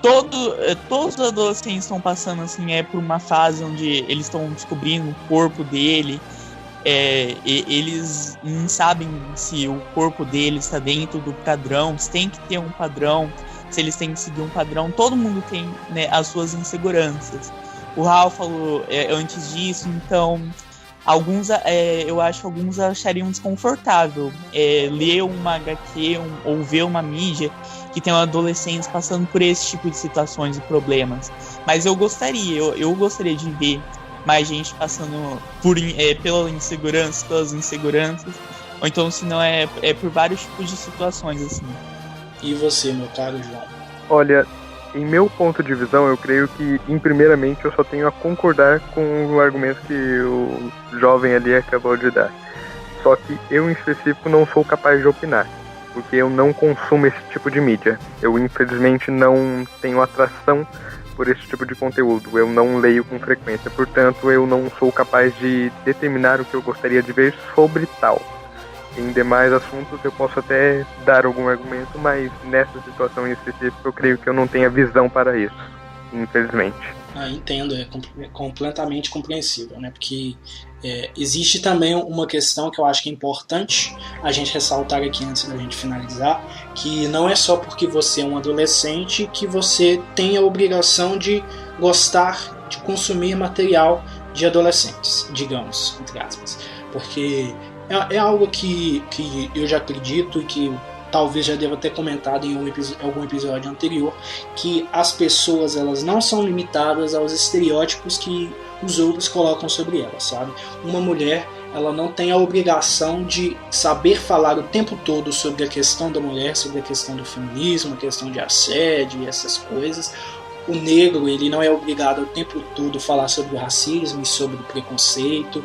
todos os adolescentes estão passando assim, por uma fase onde eles estão descobrindo o corpo dele. Eles não sabem se o corpo deles está dentro do padrão, se tem que ter um padrão, se eles têm que seguir um padrão. Todo mundo tem, né, as suas inseguranças. O Raul falou antes disso, então eu acho que alguns achariam desconfortável ler uma HQ ou ver uma mídia que tem adolescentes passando por esse tipo de situações e problemas. Mas eu gostaria de ver mais gente passando pelas inseguranças, ou então se não por vários tipos de situações assim. E você, meu caro João? Olha, em meu ponto de visão, eu creio que, primeiramente, eu só tenho a concordar com o argumento que o jovem ali acabou de dar. Só que eu, em específico, não sou capaz de opinar, porque eu não consumo esse tipo de mídia. Eu, infelizmente, não tenho atração por esse tipo de conteúdo. Eu não leio com frequência, portanto, eu não sou capaz de determinar o que eu gostaria de ver sobre tal. Em demais assuntos eu posso até dar algum argumento, mas nessa situação em específico eu creio que eu não tenho visão para isso, infelizmente. Entendo, é completamente compreensível, né? Porque existe também uma questão que eu acho que é importante a gente ressaltar aqui antes da gente finalizar, que não é só porque você é um adolescente que você tem a obrigação de gostar de consumir material de adolescentes, digamos, entre aspas, porque é algo que eu já acredito e que talvez já deva ter comentado em algum episódio anterior, que as pessoas elas não são limitadas aos estereótipos que os outros colocam sobre elas, sabe? Uma mulher, ela não tem a obrigação de saber falar o tempo todo sobre a questão da mulher, sobre a questão do feminismo, a questão de assédio e essas coisas. O negro, ele não é obrigado o tempo todo falar sobre o racismo e sobre o preconceito.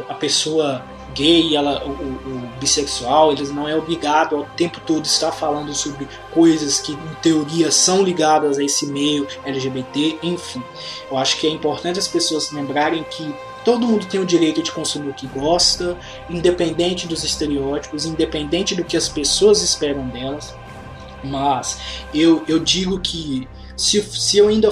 A pessoa gay, o bissexual, eles não é obrigado ao tempo todo estar falando sobre coisas que em teoria são ligadas a esse meio LGBT, enfim. Eu acho que é importante as pessoas lembrarem que todo mundo tem o direito de consumir o que gosta, independente dos estereótipos, independente do que as pessoas esperam delas. Mas eu digo que se eu ainda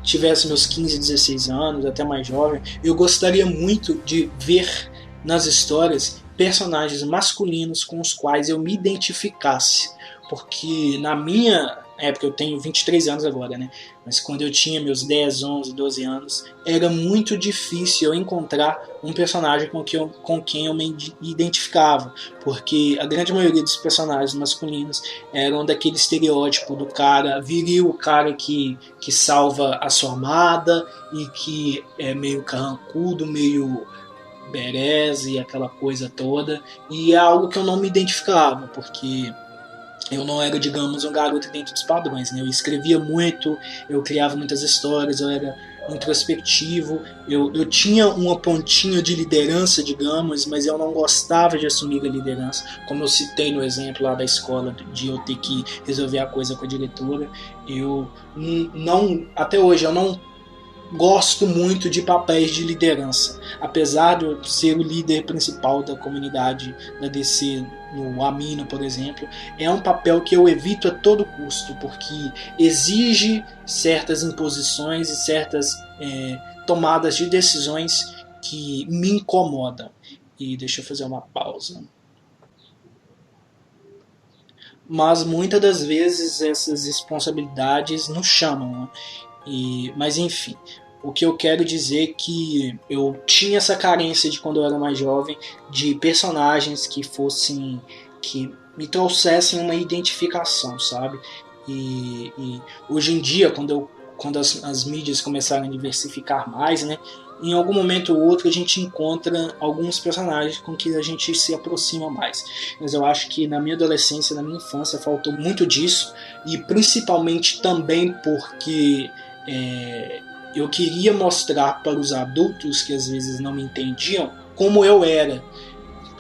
tivesse meus 15, 16 anos, até mais jovem, eu gostaria muito de ver nas histórias personagens masculinos com os quais eu me identificasse. Porque na minha época, eu tenho 23 anos agora, né? Mas quando eu tinha meus 10, 11, 12 anos, era muito difícil eu encontrar um personagem com quem eu me identificava. Porque a grande maioria dos personagens masculinos eram daquele estereótipo do cara viril, o cara que salva a sua amada e que é meio carrancudo, meio bereze, aquela coisa toda. E é algo que eu não me identificava, porque eu não era, digamos, um garoto dentro dos padrões, né? Eu escrevia muito, eu criava muitas histórias, eu era introspectivo, eu tinha uma pontinha de liderança, digamos, mas eu não gostava de assumir a liderança, como eu citei no exemplo lá da escola, de eu ter que resolver a coisa com a diretora. Até hoje, eu não gosto muito de papéis de liderança, apesar de eu ser o líder principal da comunidade da DC no Amino, por exemplo. É um papel que eu evito a todo custo, porque exige certas imposições e certas tomadas de decisões que me incomodam. E deixa eu fazer uma pausa. Mas muitas das vezes essas responsabilidades nos chamam, né? Mas enfim, o que eu quero dizer é que eu tinha essa carência de quando eu era mais jovem, de personagens que me trouxessem uma identificação, sabe? E hoje em dia, quando as mídias começaram a diversificar mais, né, em algum momento ou outro a gente encontra alguns personagens com que a gente se aproxima mais. Mas eu acho que na minha adolescência, na minha infância, faltou muito disso, e principalmente também porque eu queria mostrar para os adultos que às vezes não me entendiam como eu era.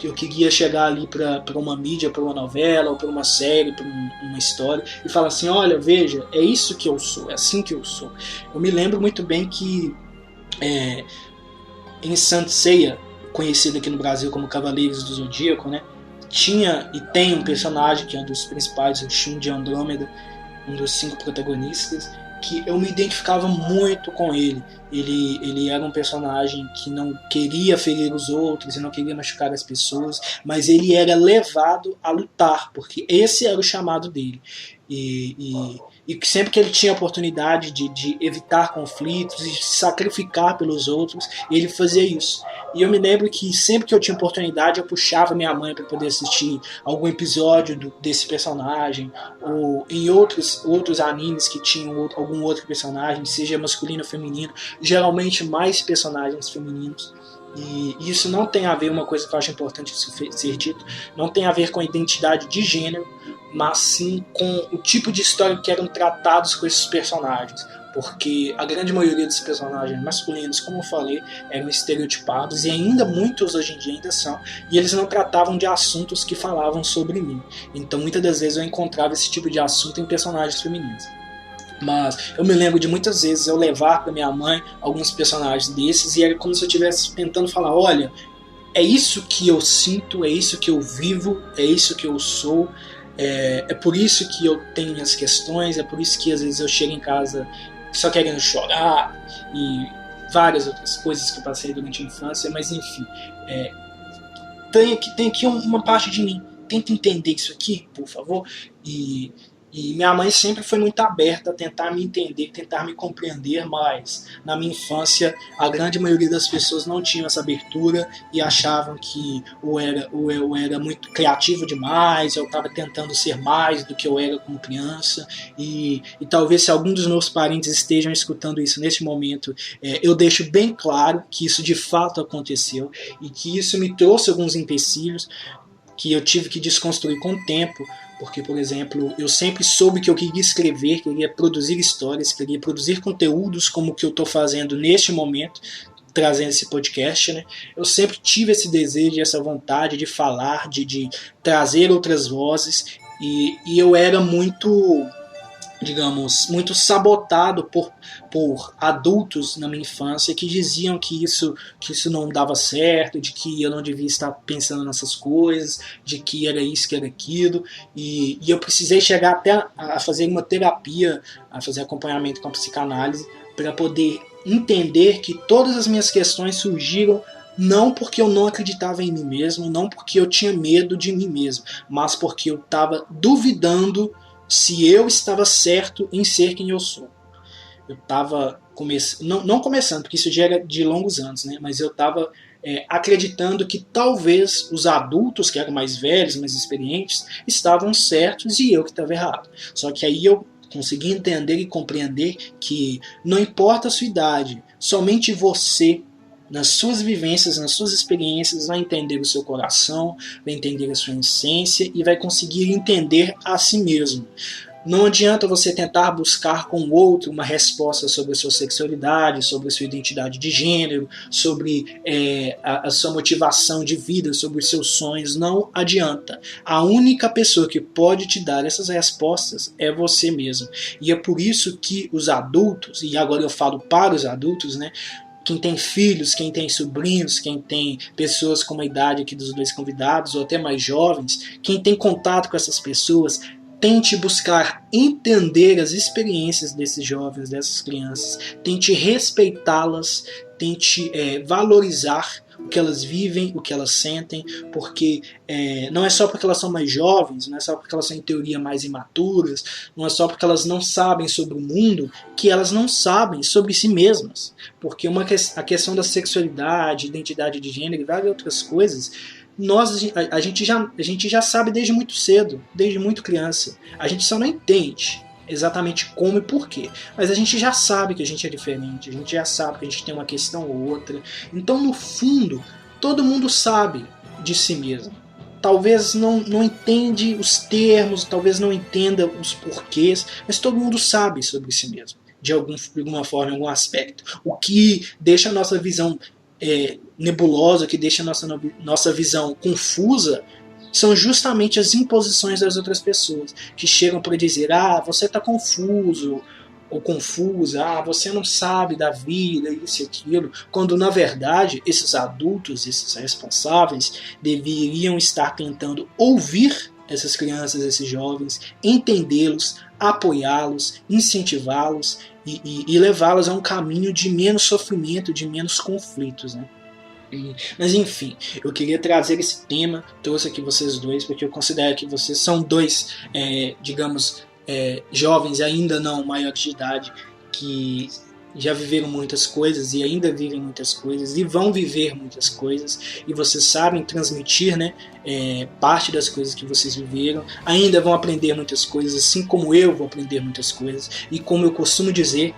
Eu queria chegar ali para uma mídia, para uma novela, ou para uma série, para uma história, e falar assim: olha, veja, é isso que eu sou, é assim que eu sou. Eu me lembro muito bem que em Saint Seiya, conhecido aqui no Brasil como Cavaleiros do Zodíaco, né, tinha e tem um personagem que é um dos principais, o Shun de Andrômeda, um dos 5 protagonistas, que eu me identificava muito com ele. Ele era um personagem que não queria ferir os outros e não queria machucar as pessoas, mas ele era levado a lutar, porque esse era o chamado dele. E sempre que ele tinha a oportunidade de evitar conflitos e se sacrificar pelos outros, ele fazia isso. E eu me lembro que sempre que eu tinha oportunidade, eu puxava minha mãe para poder assistir algum episódio desse personagem, ou em outros animes que tinham algum outro personagem, seja masculino ou feminino, geralmente mais personagens femininos. E isso não tem a ver, uma coisa que eu acho importante ser dito, não tem a ver com a identidade de gênero, mas sim com o tipo de história que eram tratados com esses personagens. Porque a grande maioria dos personagens masculinos, como eu falei, eram estereotipados, e ainda muitos hoje em dia ainda são, e eles não tratavam de assuntos que falavam sobre mim. Então muitas das vezes eu encontrava esse tipo de assunto em personagens femininos. Mas eu me lembro de muitas vezes eu levar para minha mãe alguns personagens desses, e era como se eu estivesse tentando falar: olha, é isso que eu sinto, é isso que eu vivo, é isso que eu sou, é por isso que eu tenho minhas questões, é por isso que às vezes eu chego em casa só querendo chorar, e várias outras coisas que eu passei durante a infância. Mas enfim, tem aqui uma parte de mim, tenta entender isso aqui, por favor. E minha mãe sempre foi muito aberta a tentar me entender, tentar me compreender, mas na minha infância a grande maioria das pessoas não tinham essa abertura e achavam que eu era muito criativo demais, eu estava tentando ser mais do que eu era como criança. E talvez, se algum dos meus parentes estejam escutando isso neste momento, eu deixo bem claro que isso de fato aconteceu e que isso me trouxe alguns empecilhos que eu tive que desconstruir com o tempo. Porque, por exemplo, eu sempre soube que eu queria escrever, queria produzir histórias, queria produzir conteúdos como o que eu estou fazendo neste momento, trazendo esse podcast, né? Eu sempre tive esse desejo, essa vontade de falar, de trazer outras vozes, e eu era muito digamos, muito sabotado por adultos na minha infância que diziam que isso não dava certo, de que eu não devia estar pensando nessas coisas, de que era isso, que era aquilo, e eu precisei chegar até a fazer uma terapia, a fazer acompanhamento com a psicanálise, para poder entender que todas as minhas questões surgiram não porque eu não acreditava em mim mesmo, não porque eu tinha medo de mim mesmo, mas porque eu estava duvidando se eu estava certo em ser quem eu sou. Eu estava não começando, porque isso já era de longos anos, né? Mas eu estava acreditando que talvez os adultos, que eram mais velhos, mais experientes, estavam certos e eu que estava errado. Só que aí eu consegui entender e compreender que não importa a sua idade, somente você, nas suas vivências, nas suas experiências, vai entender o seu coração, vai entender a sua essência e vai conseguir entender a si mesmo. Não adianta você tentar buscar com o outro uma resposta sobre a sua sexualidade, sobre a sua identidade de gênero, sobre a sua motivação de vida, sobre os seus sonhos. Não adianta. A única pessoa que pode te dar essas respostas é você mesmo. E é por isso que os adultos, e agora eu falo para os adultos, né? Quem tem filhos, quem tem sobrinhos, quem tem pessoas com a idade aqui dos dois convidados, ou até mais jovens, quem tem contato com essas pessoas, tente buscar entender as experiências desses jovens, dessas crianças, tente respeitá-las, tente valorizar o que elas vivem, o que elas sentem, porque não é só porque elas são mais jovens, não é só porque elas são em teoria mais imaturas, não é só porque elas não sabem sobre o mundo que elas não sabem sobre si mesmas, porque a questão da sexualidade, identidade de gênero e várias outras coisas, a gente já sabe desde muito cedo, desde muito criança, a gente só não entende exatamente como e porquê, mas a gente já sabe que a gente é diferente, a gente já sabe que a gente tem uma questão ou outra, então no fundo todo mundo sabe de si mesmo, talvez não entende os termos, talvez não entenda os porquês, mas todo mundo sabe sobre si mesmo, de alguma forma, em algum aspecto, o que deixa a nossa visão nebulosa, o que deixa a nossa visão confusa, são justamente as imposições das outras pessoas, que chegam para dizer, você está confuso, ou confusa, você não sabe da vida, isso e aquilo, quando na verdade esses adultos, esses responsáveis, deveriam estar tentando ouvir essas crianças, esses jovens, entendê-los, apoiá-los, incentivá-los e levá-los a um caminho de menos sofrimento, de menos conflitos, né? Mas enfim, eu queria trazer esse tema, trouxe aqui vocês dois, porque eu considero que vocês são dois, jovens ainda não maiores de idade, que já viveram muitas coisas e ainda vivem muitas coisas e vão viver muitas coisas, e vocês sabem transmitir, né, parte das coisas que vocês viveram, ainda vão aprender muitas coisas, assim como eu vou aprender muitas coisas, e como eu costumo dizer,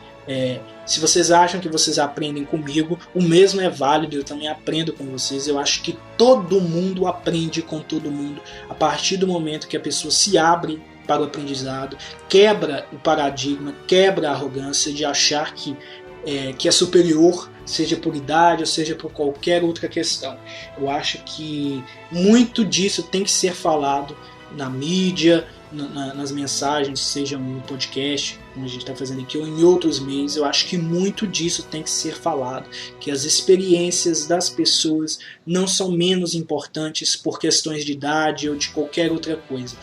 se vocês acham que vocês aprendem comigo, o mesmo é válido, eu também aprendo com vocês. Eu acho que todo mundo aprende com todo mundo a partir do momento que a pessoa se abre para o aprendizado, quebra o paradigma, quebra a arrogância de achar que é superior, seja por idade ou seja por qualquer outra questão. Eu acho que muito disso tem que ser falado na mídia, nas mensagens, seja no podcast, como a gente está fazendo aqui, ou em outros meios. Eu acho que muito disso tem que ser falado, que as experiências das pessoas não são menos importantes por questões de idade ou de qualquer outra coisa.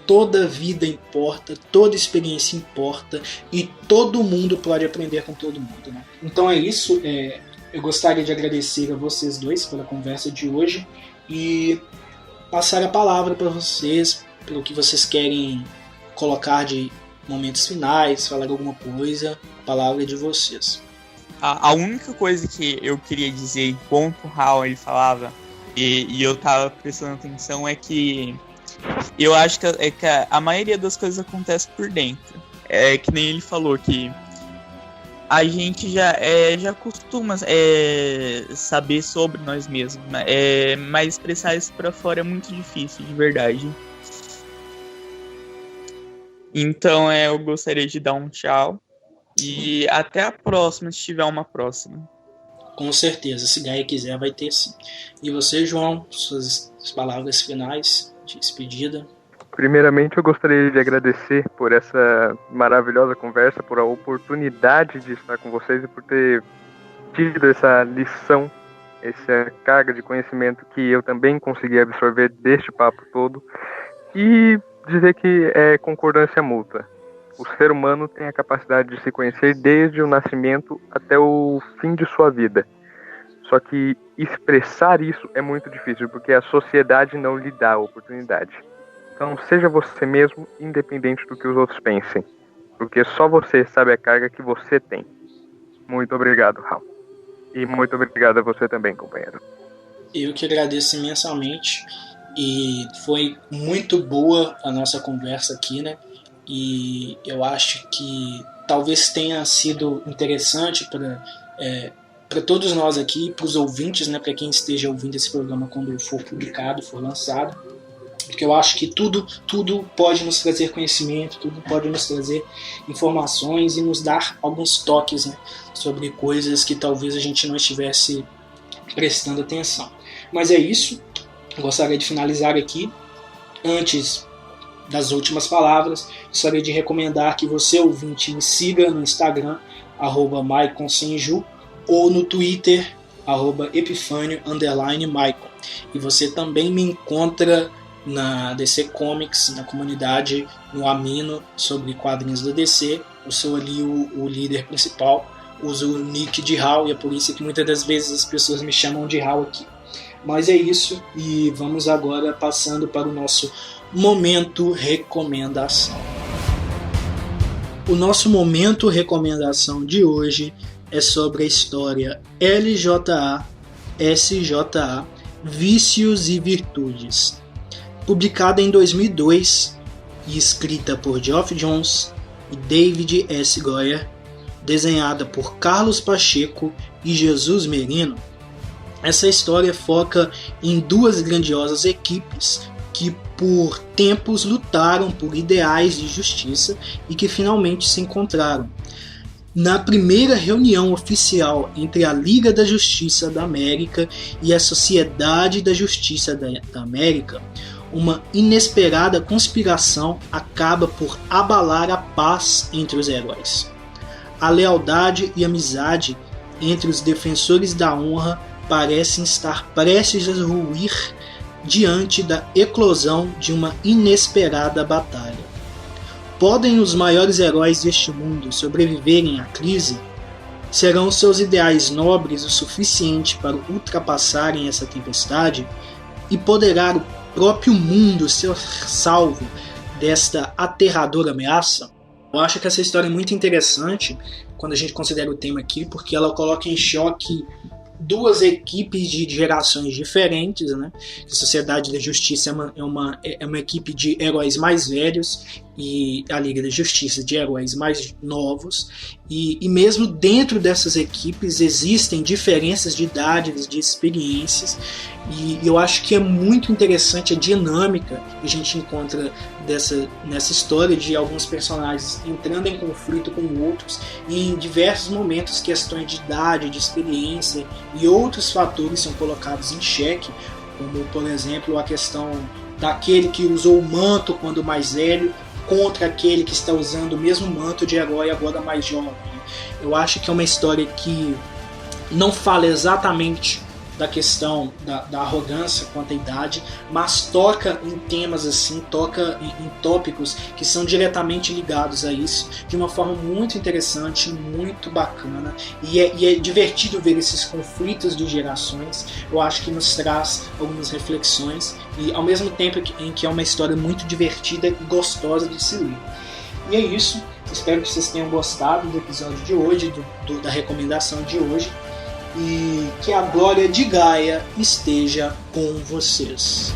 Toda vida importa, toda experiência importa, e todo mundo pode aprender com todo mundo, né? Então é isso, eu gostaria de agradecer a vocês dois pela conversa de hoje e passar a palavra para vocês, pelo que vocês querem colocar de momentos finais, falar alguma coisa. A palavra é de vocês. A única coisa que eu queria dizer enquanto o Raul ele falava, e eu tava prestando atenção, é que eu acho que a maioria das coisas acontece por dentro. É que nem ele falou, que a gente já costuma saber sobre nós mesmos, mas expressar isso pra fora é muito difícil, de verdade. Então eu gostaria de dar um tchau e até a próxima, se tiver uma próxima. Com certeza, se Gaia quiser vai ter sim. E você, João, suas palavras finais de despedida? Primeiramente, eu gostaria de agradecer por essa maravilhosa conversa, por a oportunidade de estar com vocês e por ter tido essa lição, essa carga de conhecimento que eu também consegui absorver deste papo todo, e dizer que é concordância mútua. O ser humano tem a capacidade de se conhecer desde o nascimento até o fim de sua vida. Só que expressar isso é muito difícil, porque a sociedade não lhe dá a oportunidade. Então seja você mesmo, independente do que os outros pensem, porque só você sabe a carga que você tem. Muito obrigado, Raul. E muito obrigado a você também, companheiro. Eu que agradeço imensamente, e foi muito boa a nossa conversa aqui, né? E eu acho que talvez tenha sido interessante para todos nós aqui, para os ouvintes, né? Para quem esteja ouvindo esse programa quando for publicado, for lançado, porque eu acho que tudo pode nos trazer conhecimento, tudo pode nos trazer informações e nos dar alguns toques, né, sobre coisas que talvez a gente não estivesse prestando atenção. Mas é isso, eu gostaria de finalizar aqui. Antes das últimas palavras, gostaria de recomendar que você, ouvinte, me siga no Instagram, @maiconsenju, ou no Twitter, @epifanio_maicon. E você também me encontra na DC Comics, na comunidade, no Amino, sobre quadrinhos da DC. Eu sou ali o líder principal, uso o nick de Hal, e é por isso que muitas das vezes as pessoas me chamam de Hal aqui. Mas é isso, e vamos agora passando para o nosso momento recomendação. O nosso momento recomendação de hoje é sobre a história LJA, SJA, Vícios e Virtudes, publicada em 2002 e escrita por Geoff Johns e David S. Goyer, desenhada por Carlos Pacheco e Jesus Merino. Essa história foca em duas grandiosas equipes que por tempos lutaram por ideais de justiça e que finalmente se encontraram. Na primeira reunião oficial entre a Liga da Justiça da América e a Sociedade da Justiça da América, uma inesperada conspiração acaba por abalar a paz entre os heróis. A lealdade e amizade entre os defensores da honra parecem estar prestes a ruir diante da eclosão de uma inesperada batalha. Podem os maiores heróis deste mundo sobreviverem à crise? Serão seus ideais nobres o suficiente para ultrapassarem essa tempestade? E poderá o próprio mundo ser salvo desta aterradora ameaça? Eu acho que essa história é muito interessante quando a gente considera o tema aqui, porque ela coloca em choque duas equipes de gerações diferentes, né? A Sociedade da Justiça é uma equipe de heróis mais velhos e a Liga da Justiça de heróis mais novos, e mesmo dentro dessas equipes existem diferenças de idades, de experiências, e eu acho que é muito interessante a dinâmica que a gente encontra nessa história de alguns personagens entrando em conflito com outros, e em diversos momentos questões de idade, de experiência e outros fatores são colocados em xeque, como por exemplo a questão daquele que usou o manto quando mais velho contra aquele que está usando o mesmo manto de herói agora mais jovem. Eu acho que é uma história que não fala exatamente da questão da arrogância quanto à idade, mas toca em temas assim, toca em tópicos que são diretamente ligados a isso, de uma forma muito interessante, muito bacana, e é divertido ver esses conflitos de gerações. Eu acho que nos traz algumas reflexões, e ao mesmo tempo em que é uma história muito divertida e gostosa de se ler. E é isso, espero que vocês tenham gostado do episódio de hoje, da recomendação de hoje, e que a glória de Gaia esteja com vocês.